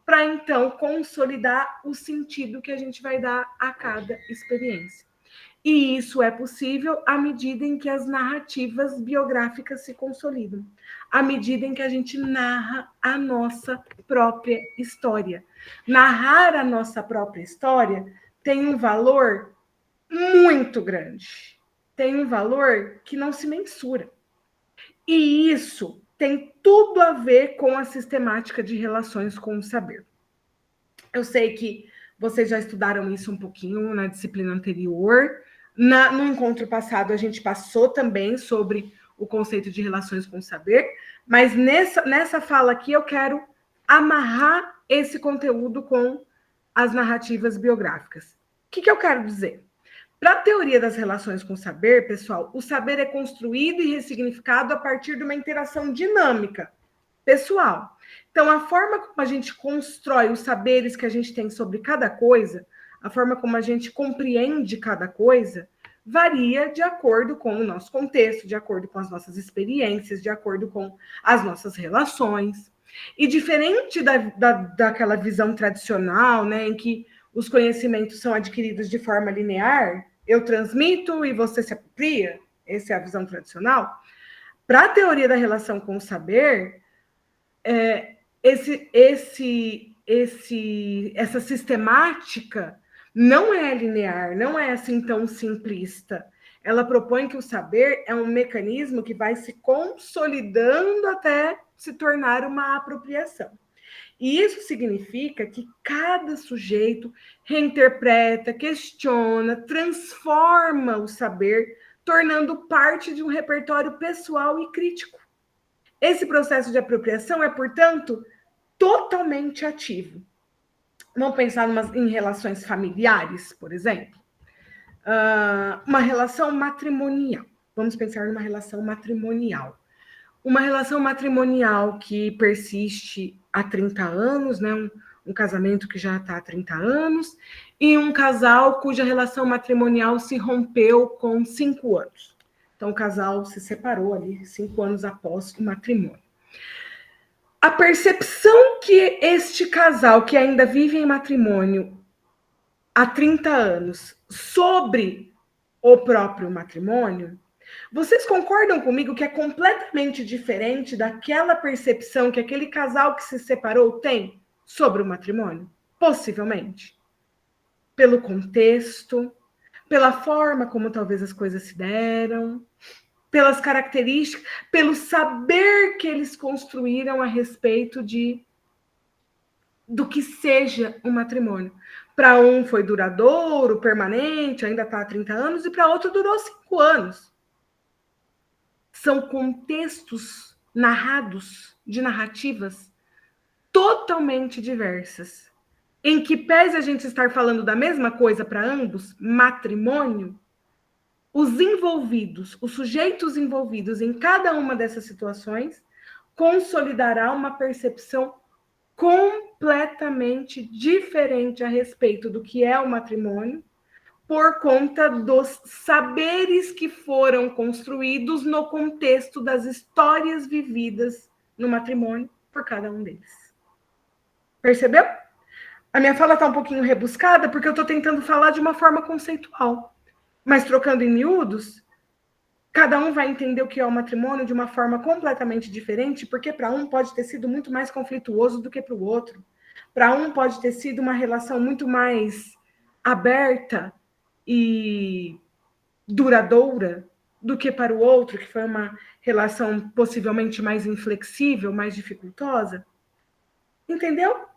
para, então, consolidar o sentido que a gente vai dar a cada experiência. E isso é possível à medida em que as narrativas biográficas se consolidam, à medida em que a gente narra a nossa própria história. Narrar a nossa própria história tem um valor muito grande, tem um valor que não se mensura. E isso tem tudo a ver com a sistemática de relações com o saber. Eu sei que vocês já estudaram isso um pouquinho na disciplina anterior. No encontro passado, a gente passou também sobre o conceito de relações com o saber, mas nessa fala aqui eu quero amarrar esse conteúdo com as narrativas biográficas. O que eu quero dizer? Para a teoria das relações com o saber, pessoal, o saber é construído e ressignificado a partir de uma interação dinâmica, pessoal. Então, a forma como a gente constrói os saberes que a gente tem sobre cada coisa, a forma como a gente compreende cada coisa, varia de acordo com o nosso contexto, de acordo com as nossas experiências, de acordo com as nossas relações. E diferente daquela visão tradicional, né, em que os conhecimentos são adquiridos de forma linear, eu transmito e você se apropria, essa é a visão tradicional. Para a teoria da relação com o saber, essa sistemática não é linear, não é assim tão simplista. Ela propõe que o saber é um mecanismo que vai se consolidando até se tornar uma apropriação. E isso significa que cada sujeito reinterpreta, questiona, transforma o saber, tornando parte de um repertório pessoal e crítico. Esse processo de apropriação é, portanto, totalmente ativo. Vamos pensar em relações familiares, por exemplo. Uma relação matrimonial. Vamos pensar numa relação matrimonial. Uma relação matrimonial que persiste há 30 anos, né? Um casamento que já está há 30 anos, e um casal cuja relação matrimonial se rompeu com 5 anos. Então, o casal se separou ali 5 anos após o matrimônio. A percepção que este casal, que ainda vive em matrimônio há 30 anos, sobre o próprio matrimônio, vocês concordam comigo que é completamente diferente daquela percepção que aquele casal que se separou tem sobre o matrimônio? Possivelmente. Pelo contexto, pela forma como talvez as coisas se deram, pelas características, pelo saber que eles construíram a respeito do que seja um matrimônio. Para um foi duradouro, permanente, ainda está há 30 anos, e para outro durou 5 anos. São contextos narrados, de narrativas totalmente diversas, em que, pese a gente estar falando da mesma coisa para ambos, matrimônio, os envolvidos, os sujeitos envolvidos em cada uma dessas situações, consolidará uma percepção completamente diferente a respeito do que é o matrimônio, por conta dos saberes que foram construídos no contexto das histórias vividas no matrimônio por cada um deles. Percebeu? A minha fala está um pouquinho rebuscada porque eu estou tentando falar de uma forma conceitual. Mas trocando em miúdos, cada um vai entender o que é o matrimônio de uma forma completamente diferente, porque para um pode ter sido muito mais conflituoso do que para o outro. Para um pode ter sido uma relação muito mais aberta e duradoura do que para o outro, que foi uma relação possivelmente mais inflexível, mais dificultosa. Entendeu?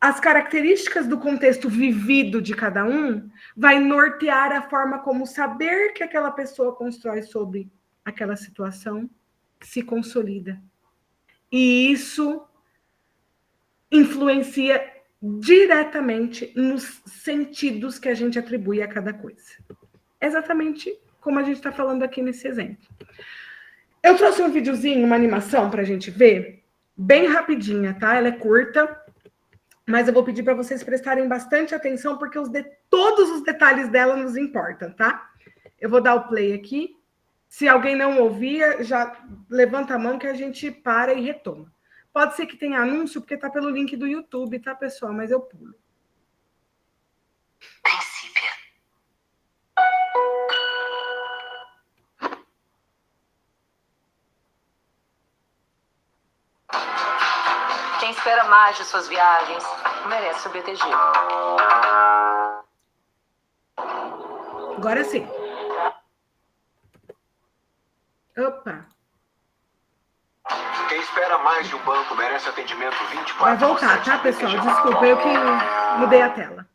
As características do contexto vivido de cada um vai nortear a forma como o saber que aquela pessoa constrói sobre aquela situação se consolida. E isso influencia diretamente nos sentidos que a gente atribui a cada coisa. Exatamente como a gente está falando aqui nesse exemplo. Eu trouxe um videozinho, uma animação para a gente ver, bem rapidinha, tá? Ela é curta, mas eu vou pedir para vocês prestarem bastante atenção, porque todos os detalhes dela nos importam, tá? Eu vou dar o play aqui. Se alguém não ouvia, já levanta a mão que a gente para e retoma. Pode ser que tenha anúncio, porque está pelo link do YouTube, tá, pessoal? Mas eu pulo. Princípio. Quem espera mais de suas viagens merece o BTG. Agora sim. Opa. Quem espera espera mais de um banco merece atendimento 24 Vai voltar, tá, pessoal? Desculpa, eu que mudei a tela.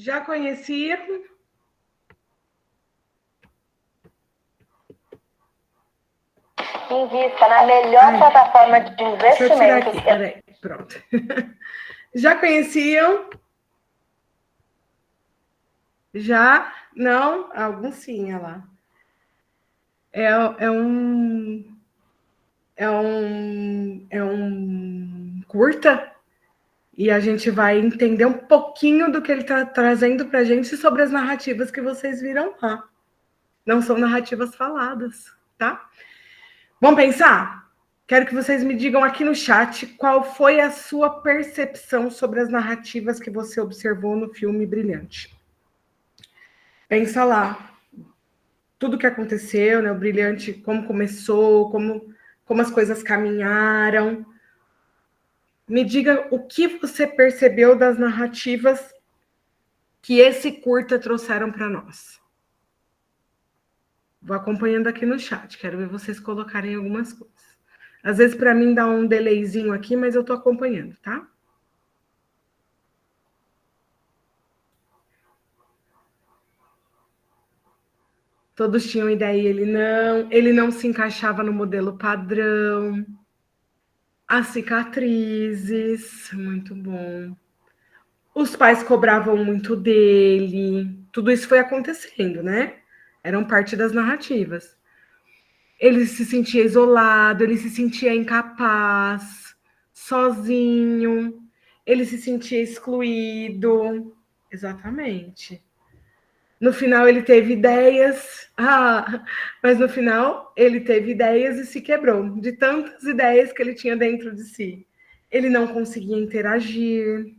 Já conhecia? Invista na melhor plataforma de Deixa eu tirar investimentos. aqui, peraí, pronto. Já conheciam? Já? Não? Alguns sim, olha lá. É um curta e a gente vai entender um pouquinho do que ele está trazendo para a gente sobre as narrativas que vocês viram lá. Não são narrativas faladas, tá? Vamos pensar? Quero que vocês me digam aqui no chat qual foi a sua percepção sobre as narrativas que você observou no filme Brilhante. Pensa lá. Tudo que aconteceu, né? O Brilhante, como começou, como as coisas caminharam. Me diga o que você percebeu das narrativas que esse curta trouxeram para nós. Vou acompanhando aqui no chat, quero ver vocês colocarem algumas coisas. Às vezes, para mim, dá um delayzinho aqui, mas eu estou acompanhando, tá? Todos tinham ideia, ele não se encaixava no modelo padrão. As cicatrizes, muito bom. Os pais cobravam muito dele. Tudo isso foi acontecendo, né? Eram parte das narrativas. Ele se sentia isolado, ele se sentia incapaz, sozinho, ele se sentia excluído. Exatamente. No final ele teve ideias, mas no final ele teve ideias e se quebrou de tantas ideias que ele tinha dentro de si. Ele não conseguia interagir.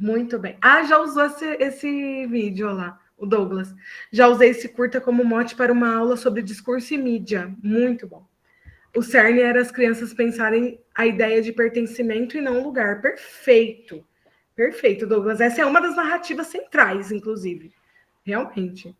Muito bem. Ah, já usou esse vídeo lá, o Douglas. Já usei esse curta como mote para uma aula sobre discurso e mídia. Muito bom. O cerne era as crianças pensarem a ideia de pertencimento e não lugar. Perfeito. Perfeito, Douglas. Essa é uma das narrativas centrais, inclusive. Realmente.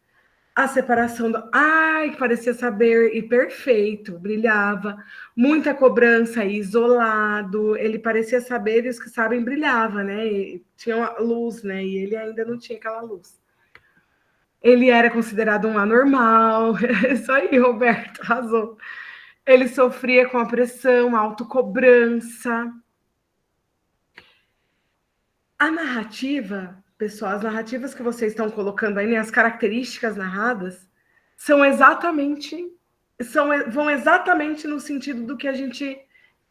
A separação do... Ai, que parecia saber, e perfeito, brilhava. Muita cobrança e isolado. Ele parecia saber e os que sabem brilhava, né? E tinha uma luz, né? E ele ainda não tinha aquela luz. Ele era considerado um anormal. Isso aí, Roberto, arrasou. Ele sofria com a pressão, a autocobrança. A narrativa, pessoal, as narrativas que vocês estão colocando aí, né, as características narradas, vão exatamente no sentido do que a gente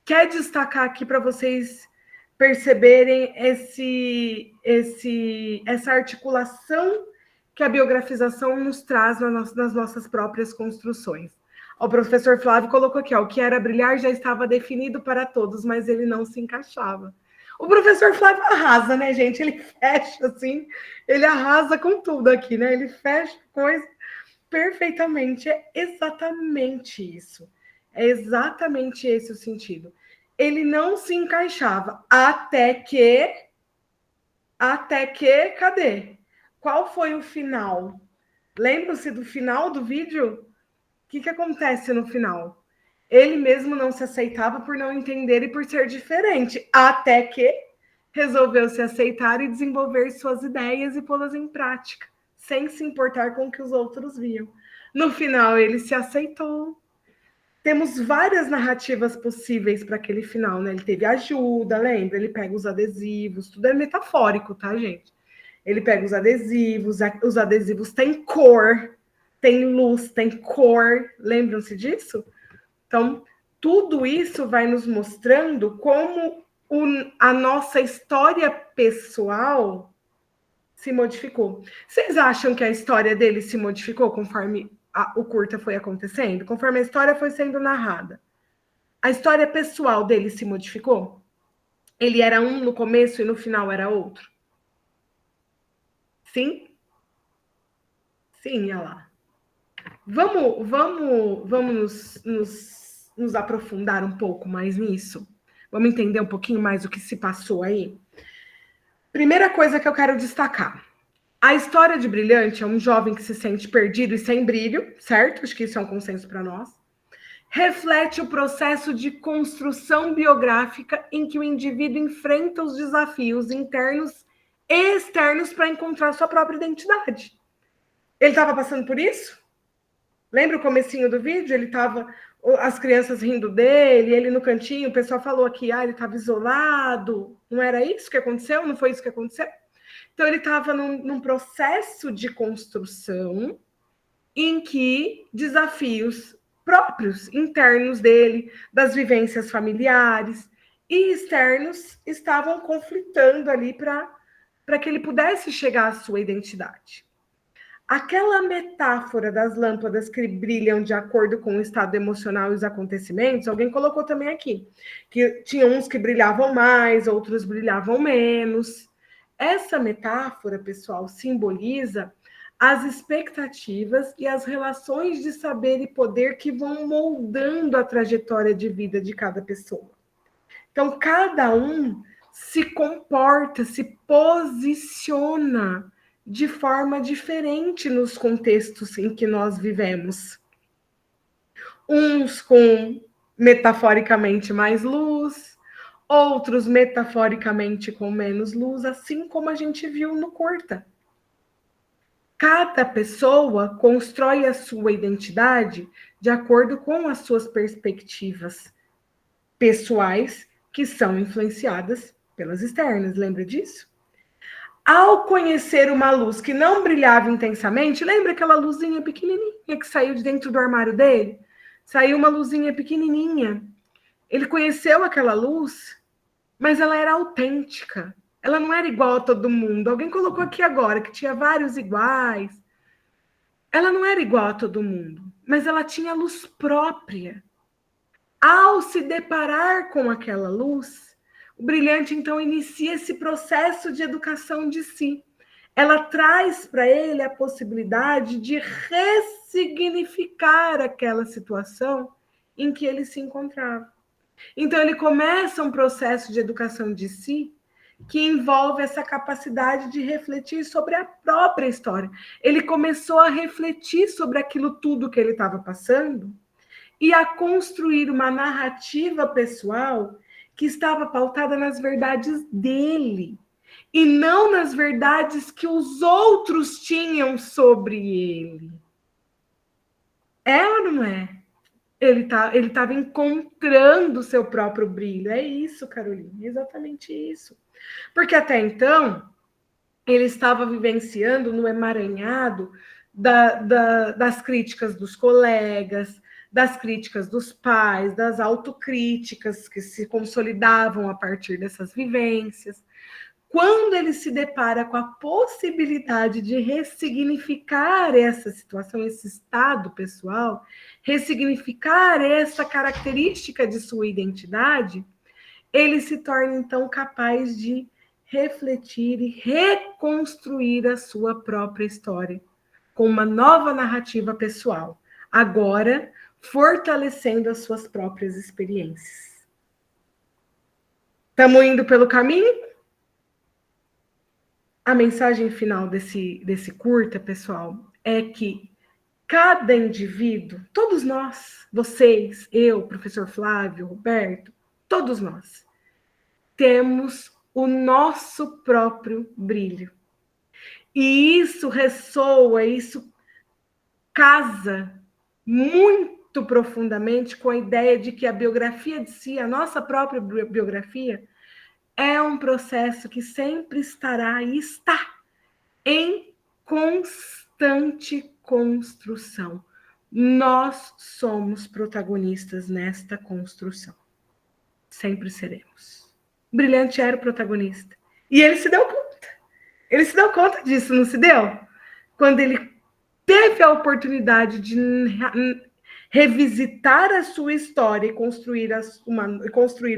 quer destacar aqui para vocês perceberem essa articulação que a biografização nos traz nas nossas próprias construções. O professor Flávio colocou aqui, ó, o que era brilhar já estava definido para todos, mas ele não se encaixava. O professor Flávio arrasa, né, gente? Ele fecha, assim, ele arrasa com tudo aqui, né? Ele fecha coisa perfeitamente. É exatamente isso. É exatamente esse o sentido. Ele não se encaixava até que, cadê? Qual foi o final? Lembram-se do final do vídeo? O que acontece no final? Ele mesmo não se aceitava por não entender e por ser diferente, até que resolveu se aceitar e desenvolver suas ideias e pô-las em prática, sem se importar com o que os outros viam. No final, ele se aceitou. Temos várias narrativas possíveis para aquele final, né? Ele teve ajuda, lembra? Ele pega os adesivos, tudo é metafórico, tá, gente? Ele pega os adesivos têm cor, tem luz, tem cor, lembram-se disso? Então, tudo isso vai nos mostrando como a nossa história pessoal se modificou. Vocês acham que a história dele se modificou conforme o curta foi acontecendo? Conforme a história foi sendo narrada? A história pessoal dele se modificou? Ele era um no começo e no final era outro? Sim? Sim, olha lá. Vamos nos aprofundar um pouco mais nisso? Vamos entender um pouquinho mais o que se passou aí? Primeira coisa que eu quero destacar. A história de Brilhante é um jovem que se sente perdido e sem brilho, certo? Acho que isso é um consenso para nós. Reflete o processo de construção biográfica em que o indivíduo enfrenta os desafios internos e externos para encontrar sua própria identidade. Ele estava passando por isso? Lembra o comecinho do vídeo? Ele estava, as crianças rindo dele, ele no cantinho, o pessoal falou aqui, ele estava isolado. Não era isso que aconteceu? Não foi isso que aconteceu? Então, ele estava num processo de construção em que desafios próprios, internos dele, das vivências familiares e externos, estavam conflitando ali para que ele pudesse chegar à sua identidade. Aquela metáfora das lâmpadas que brilham de acordo com o estado emocional e os acontecimentos, alguém colocou também aqui, que tinha uns que brilhavam mais, outros brilhavam menos. Essa metáfora, pessoal, simboliza as expectativas e as relações de saber e poder que vão moldando a trajetória de vida de cada pessoa. Então, cada um se comporta, se posiciona de forma diferente nos contextos em que nós vivemos. Uns com, metaforicamente, mais luz, outros, metaforicamente, com menos luz, assim como a gente viu no curta. Cada pessoa constrói a sua identidade de acordo com as suas perspectivas pessoais, que são influenciadas pelas externas, lembra disso? Ao conhecer uma luz que não brilhava intensamente, lembra aquela luzinha pequenininha que saiu de dentro do armário dele? Saiu uma luzinha pequenininha. Ele conheceu aquela luz, mas ela era autêntica. Ela não era igual a todo mundo. Alguém colocou aqui agora que tinha vários iguais. Ela não era igual a todo mundo, mas ela tinha luz própria. Ao se deparar com aquela luz, O Brilhante, então, inicia esse processo de educação de si. Ela traz para ele a possibilidade de ressignificar aquela situação em que ele se encontrava. Então, ele começa um processo de educação de si que envolve essa capacidade de refletir sobre a própria história. Ele começou a refletir sobre aquilo tudo que ele estava passando e a construir uma narrativa pessoal que estava pautada nas verdades dele e não nas verdades que os outros tinham sobre ele. É ou não é? Ele estava encontrando o seu próprio brilho. É isso, Carolina, exatamente isso. Porque até então, ele estava vivenciando no emaranhado das críticas dos colegas, das críticas dos pais, das autocríticas que se consolidavam a partir dessas vivências. Quando ele se depara com a possibilidade de ressignificar essa situação, esse estado pessoal, ressignificar essa característica de sua identidade, ele se torna, então, capaz de refletir e reconstruir a sua própria história, com uma nova narrativa pessoal, agora fortalecendo as suas próprias experiências. Estamos indo pelo caminho? A mensagem final desse curta, pessoal, é que cada indivíduo, todos nós, vocês, eu, professor Flávio, Roberto, todos nós, temos o nosso próprio brilho. E isso ressoa, isso casa muito profundamente com a ideia de que a biografia de si, a nossa própria biografia, é um processo que sempre estará e está em constante construção. Nós somos protagonistas nesta construção. Sempre seremos. O Brilhante era o protagonista. E ele se deu conta. Ele se deu conta disso, não se deu? Quando ele teve a oportunidade de revisitar a sua história e construir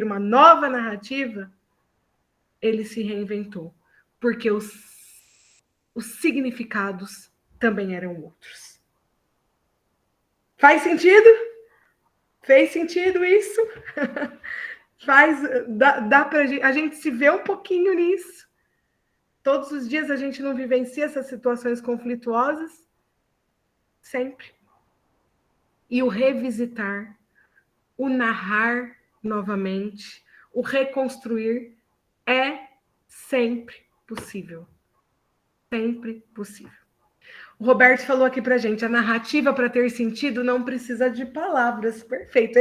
uma nova narrativa, ele se reinventou, porque os significados também eram outros. Faz sentido? Fez sentido isso? Dá para a gente se ver um pouquinho nisso. Todos os dias a gente não vivencia essas situações conflituosas? Sempre. E o revisitar, o narrar novamente, o reconstruir é sempre possível. Sempre possível. O Roberto falou aqui para a gente, a narrativa, para ter sentido, não precisa de palavras. Perfeito.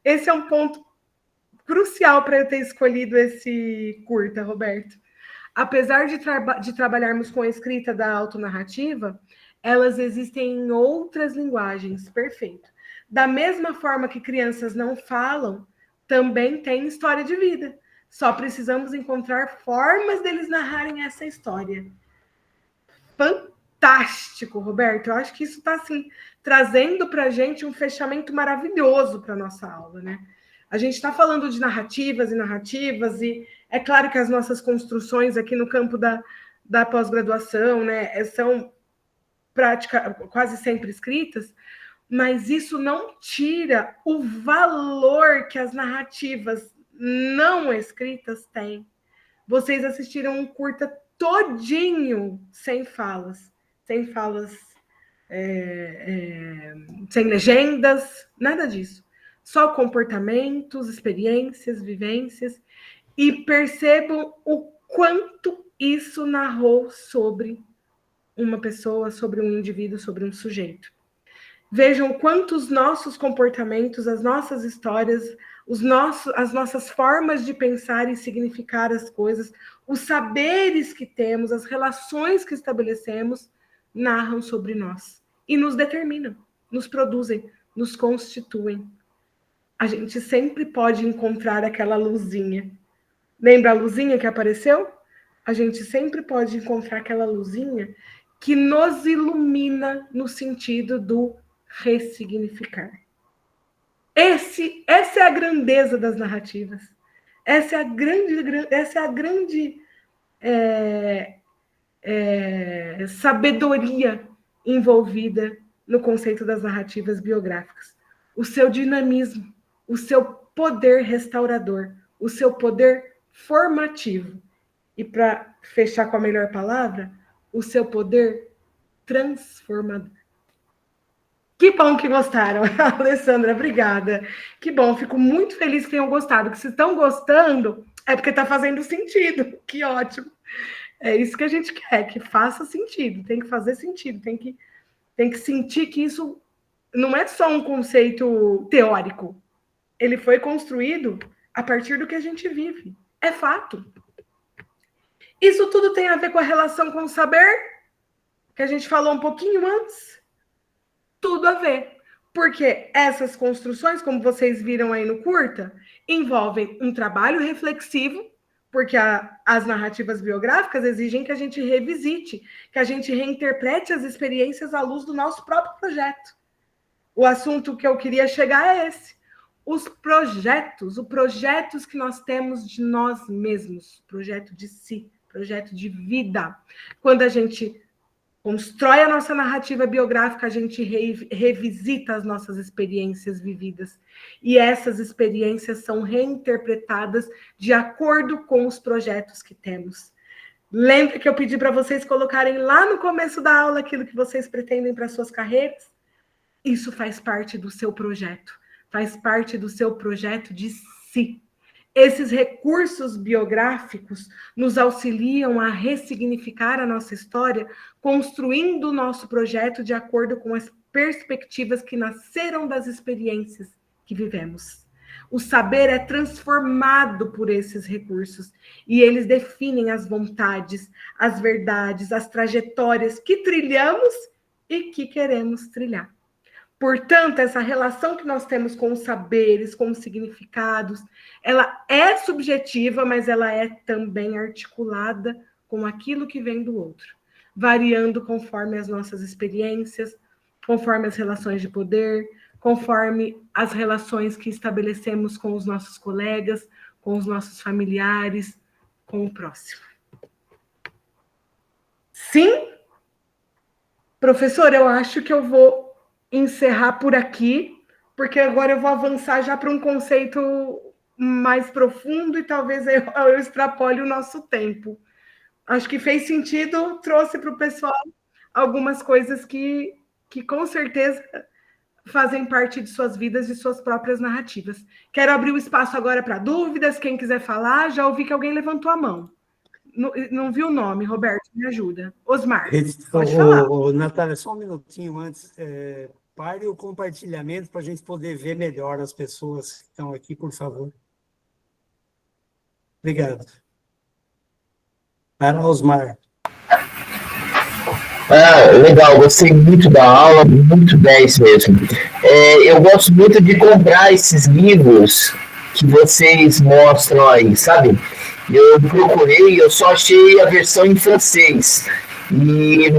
Esse é um ponto crucial para eu ter escolhido esse curta, Roberto. Apesar de trabalharmos com a escrita da autonarrativa, elas existem em outras linguagens. Perfeito. Da mesma forma que crianças não falam, também tem história de vida. Só precisamos encontrar formas deles narrarem essa história. Fantástico, Roberto. Eu acho que isso está assim, trazendo para a gente um fechamento maravilhoso para a nossa aula, né? A gente está falando de narrativas e é claro que as nossas construções aqui no campo da pós-graduação, né, são quase sempre escritas, mas isso não tira o valor que as narrativas não escritas têm. Vocês assistiram um curta todinho sem falas, sem legendas, nada disso. Só comportamentos, experiências, vivências, e percebam o quanto isso narrou sobre uma pessoa, sobre um indivíduo, sobre um sujeito. Vejam quantos nossos comportamentos, as nossas histórias, as nossas formas de pensar e significar as coisas, os saberes que temos, as relações que estabelecemos, narram sobre nós e nos determinam, nos produzem, nos constituem. A gente sempre pode encontrar aquela luzinha. Lembra a luzinha que apareceu? A gente sempre pode encontrar aquela luzinha que nos ilumina no sentido do ressignificar. Essa é a grandeza das narrativas. Essa é a grande sabedoria envolvida no conceito das narrativas biográficas. O seu dinamismo, o seu poder restaurador, o seu poder formativo. E para fechar com a melhor palavra, o seu poder transformador. Que bom que gostaram, Alessandra, obrigada. Que bom, fico muito feliz que tenham gostado. Que se estão gostando, é porque está fazendo sentido. Que ótimo. É isso que a gente quer, que faça sentido. Tem que fazer sentido, tem que sentir que isso não é só um conceito teórico. Ele foi construído a partir do que a gente vive. É fato. Isso tudo tem a ver com a relação com o saber, que a gente falou um pouquinho antes. Tudo a ver. Porque essas construções, como vocês viram aí no curta, envolvem um trabalho reflexivo, porque as narrativas biográficas exigem que a gente revisite, que a gente reinterprete as experiências à luz do nosso próprio projeto. O assunto que eu queria chegar é esse. Os projetos que nós temos de nós mesmos, projeto de si, projeto de vida. Quando a gente constrói a nossa narrativa biográfica, a gente revisita as nossas experiências vividas. E essas experiências são reinterpretadas de acordo com os projetos que temos. Lembra que eu pedi para vocês colocarem lá no começo da aula aquilo que vocês pretendem para suas carreiras? Isso faz parte do seu projeto. Faz parte do seu projeto de si. Esses recursos biográficos nos auxiliam a ressignificar a nossa história, construindo o nosso projeto de acordo com as perspectivas que nasceram das experiências que vivemos. O saber é transformado por esses recursos e eles definem as vontades, as verdades, as trajetórias que trilhamos e que queremos trilhar. Portanto, essa relação que nós temos com os saberes, com os significados, ela é subjetiva, mas ela é também articulada com aquilo que vem do outro, variando conforme as nossas experiências, conforme as relações de poder, conforme as relações que estabelecemos com os nossos colegas, com os nossos familiares, com o próximo. Sim? Professor, eu acho que eu vou encerrar por aqui, porque agora eu vou avançar já para um conceito mais profundo e talvez eu extrapole o nosso tempo. Acho que fez sentido, trouxe para o pessoal algumas coisas que com certeza fazem parte de suas vidas e suas próprias narrativas. Quero abrir o espaço agora para dúvidas, quem quiser falar, já ouvi que alguém levantou a mão. Não vi o nome, Roberto, me ajuda. Osmar, pode falar. Natália, só um minutinho antes. Pare o compartilhamento para a gente poder ver melhor as pessoas que estão aqui, por favor. Obrigado. Para Osmar. Legal, gostei muito da aula, muito 10 mesmo. Eu gosto muito de comprar esses livros que vocês mostram aí, sabe? Eu procurei, eu só achei a versão em francês.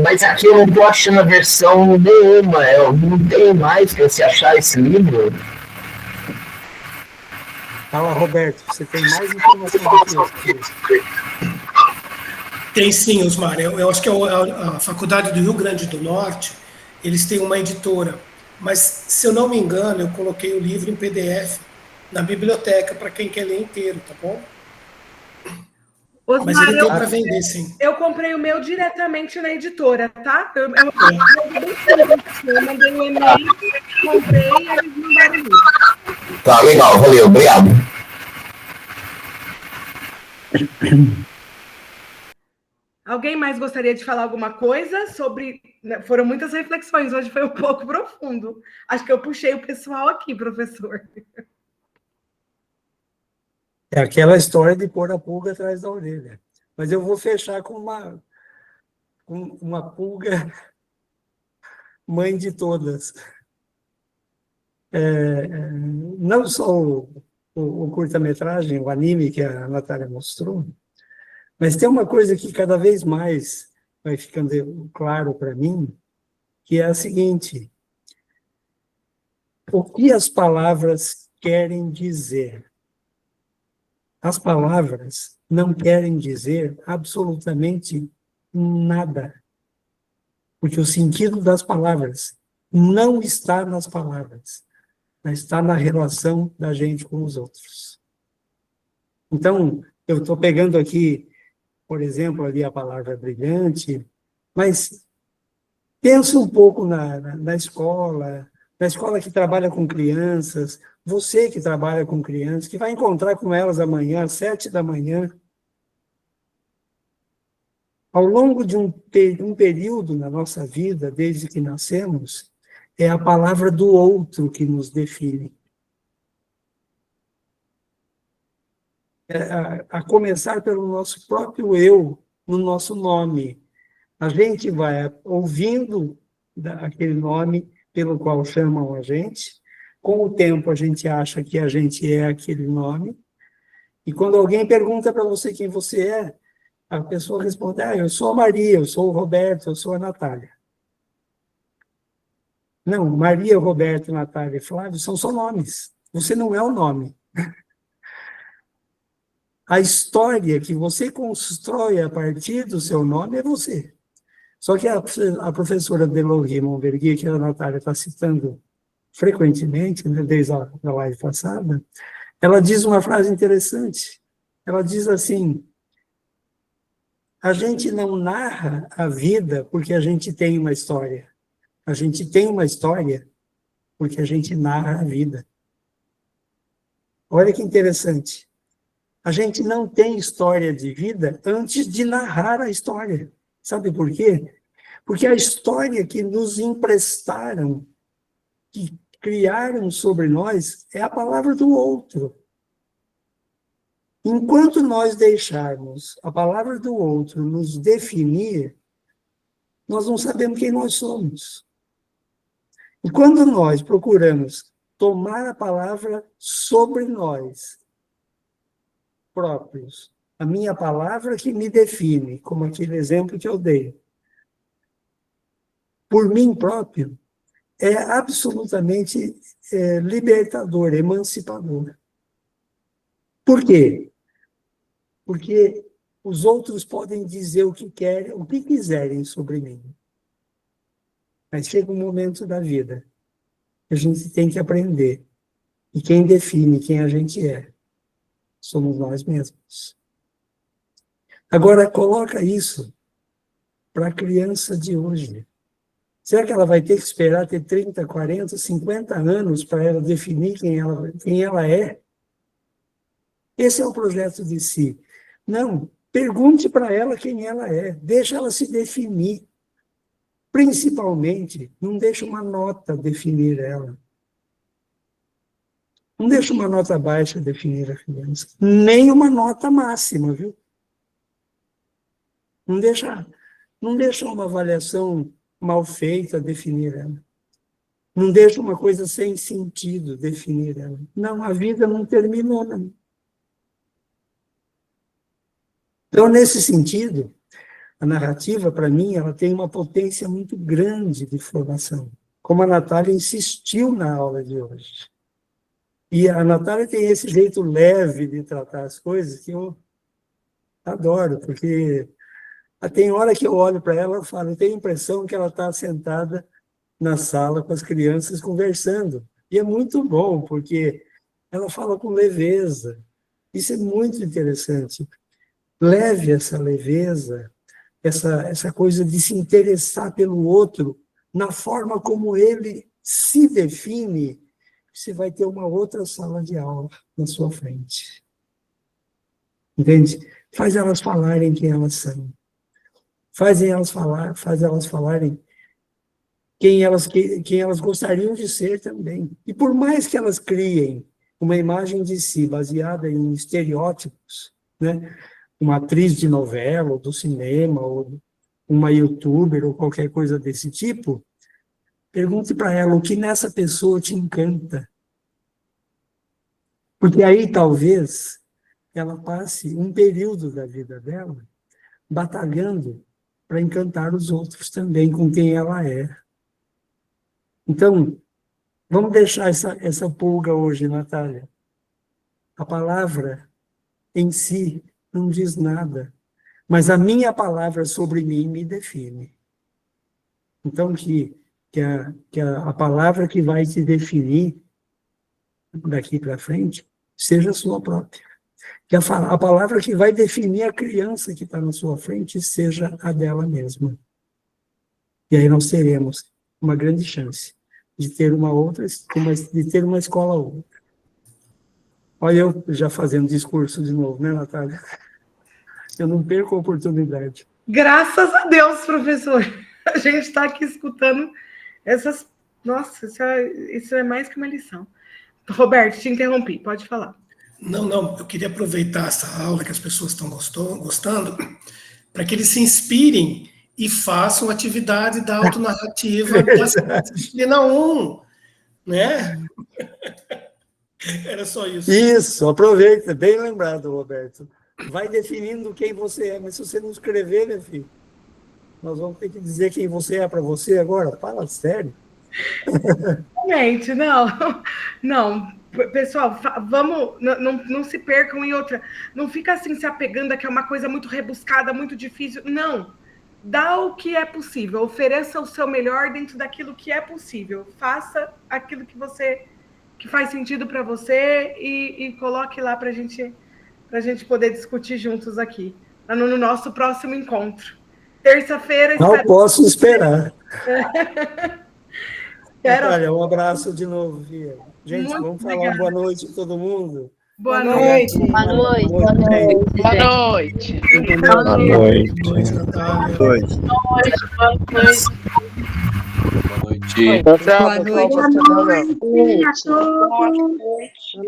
Mas aqui eu não estou achando a versão nenhuma, eu não tenho mais para se achar esse livro. Fala, Roberto, você tem mais informação do que eu. Tem sim, Osmar. Eu acho que a Faculdade do Rio Grande do Norte, eles têm uma editora. Mas, se eu não me engano, eu coloquei o livro em PDF na biblioteca para quem quer ler inteiro, tá bom? Osmar, mas ele tem para vender, sim. Eu comprei o meu diretamente na editora, tá? Eu mandei um e-mail, comprei e eles mandaram o livro. Tá, legal, valeu, obrigado. Alguém mais gostaria de falar alguma coisa sobre... Foram muitas reflexões, hoje foi um pouco profundo. Acho que eu puxei o pessoal aqui, professor. É aquela história de pôr a pulga atrás da orelha. Mas eu vou fechar com uma pulga mãe de todas. Não só o curta-metragem, o anime que a Natália mostrou, mas tem uma coisa que cada vez mais vai ficando claro para mim, que é a seguinte: o que as palavras querem dizer? As palavras não querem dizer absolutamente nada, porque o sentido das palavras não está nas palavras, mas está na relação da gente com os outros. Então, eu estou pegando aqui, por exemplo, ali a palavra brilhante, mas pensa um pouco na escola que trabalha com crianças, você que trabalha com crianças, que vai encontrar com elas amanhã, às 7 da manhã. Ao longo de um período na nossa vida, desde que nascemos, é a palavra do outro que nos define. A começar pelo nosso próprio eu, no nosso nome. A gente vai ouvindo aquele nome pelo qual chamam a gente. Com o tempo, a gente acha que a gente é aquele nome. E quando alguém pergunta para você quem você é, a pessoa responde, eu sou a Maria, eu sou o Roberto, eu sou a Natália. Não, Maria, Roberto, Natália e Flávio são só nomes. Você não é o nome. A história que você constrói a partir do seu nome é você. Só que a professora Delory Monvergui, que a Natália está citando frequentemente, né, desde a live passada, ela diz uma frase interessante. Ela diz assim, a gente não narra a vida porque a gente tem uma história. A gente tem uma história porque a gente narra a vida. Olha que interessante. A gente não tem história de vida antes de narrar a história. Sabe por quê? Porque a história que nos emprestaram, que criaram sobre nós, é a palavra do outro. Enquanto nós deixarmos a palavra do outro nos definir, nós não sabemos quem nós somos. E quando nós procuramos tomar a palavra sobre nós próprios, a minha palavra que me define, como aquele exemplo que eu dei, por mim próprio, é absolutamente libertador, emancipador. Por quê? Porque os outros podem dizer o que querem, o que quiserem sobre mim. Mas chega um momento da vida que a gente tem que aprender. E quem define quem a gente é somos nós mesmos. Agora, coloca isso para a criança de hoje. Será que ela vai ter que esperar ter 30, 40, 50 anos para ela definir quem ela é? Esse é o projeto de si. Não, pergunte para ela quem ela é. Deixa ela se definir. Principalmente, não deixa uma nota definir ela. Não deixa uma nota baixa definir a criança. Nem uma nota máxima, viu? Não deixa uma avaliação mal feita definir ela. Não deixa uma coisa sem sentido definir ela. Não, a vida não terminou, não. Então, nesse sentido, a narrativa, para mim, ela tem uma potência muito grande de formação, como a Natália insistiu na aula de hoje. E a Natália tem esse jeito leve de tratar as coisas que eu adoro, porque tem hora que eu olho para ela e falo, eu tenho a impressão que ela está sentada na sala com as crianças conversando. E é muito bom, porque ela fala com leveza. Isso é muito interessante. Leve essa leveza, essa coisa de se interessar pelo outro, na forma como ele se define, você vai ter uma outra sala de aula na sua frente. Entende? Faz elas falarem quem elas são. Faz elas falarem quem elas gostariam de ser também. E por mais que elas criem uma imagem de si baseada em estereótipos, né? Uma atriz de novela, ou do cinema, ou uma youtuber, ou qualquer coisa desse tipo, pergunte para ela o que nessa pessoa te encanta. Porque aí, talvez, ela passe um período da vida dela batalhando para encantar os outros também com quem ela é. Então, vamos deixar essa pulga hoje, Natália. A palavra em si não diz nada, mas a minha palavra sobre mim me define. Então, que a palavra que vai te definir daqui para frente seja a sua própria. Que a palavra que vai definir a criança que está na sua frente seja a dela mesma. E aí nós teremos uma grande chance de ter de ter uma escola outra. Olha eu já fazendo discurso de novo, né, Natália? Eu não perco a oportunidade. Graças a Deus, professor. A gente está aqui escutando essas... Nossa, isso é mais que uma lição. Roberto, te interrompi, pode falar. Não, eu queria aproveitar essa aula que as pessoas estão gostando para que eles se inspirem e façam atividade da autonarrativa da disciplina 1, né? Era só isso. Isso, aproveita, bem lembrado, Roberto. Vai definindo quem você é, mas se você não escrever, meu filho, nós vamos ter que dizer quem você é para você agora. Fala sério. Gente, não. Pessoal, vamos, não se percam em outra. Não fica assim se apegando a que é uma coisa muito rebuscada, muito difícil. Não. Dá o que é possível. Ofereça o seu melhor dentro daquilo que é possível. Faça aquilo que faz sentido para você e coloque lá para a gente poder discutir juntos aqui, no nosso próximo encontro. Terça-feira... Não posso esperar. Quero... Olha, um abraço de novo, Fia. Gente, Muito vamos falar obrigada. boa noite a todo mundo. Boa noite. Boa noite. Boa noite. Boa noite. Boa noite. Boa noite. Boa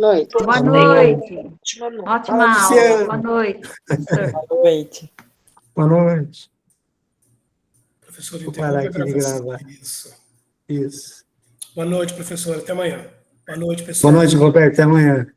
noite. Boa noite. Ótima aula. Boa noite. Boa noite. Boa noite. Professor, Vou parar aqui de gravar. Isso. Boa noite, professor. Até amanhã. Boa noite, pessoal. Boa noite, Roberto. Até amanhã.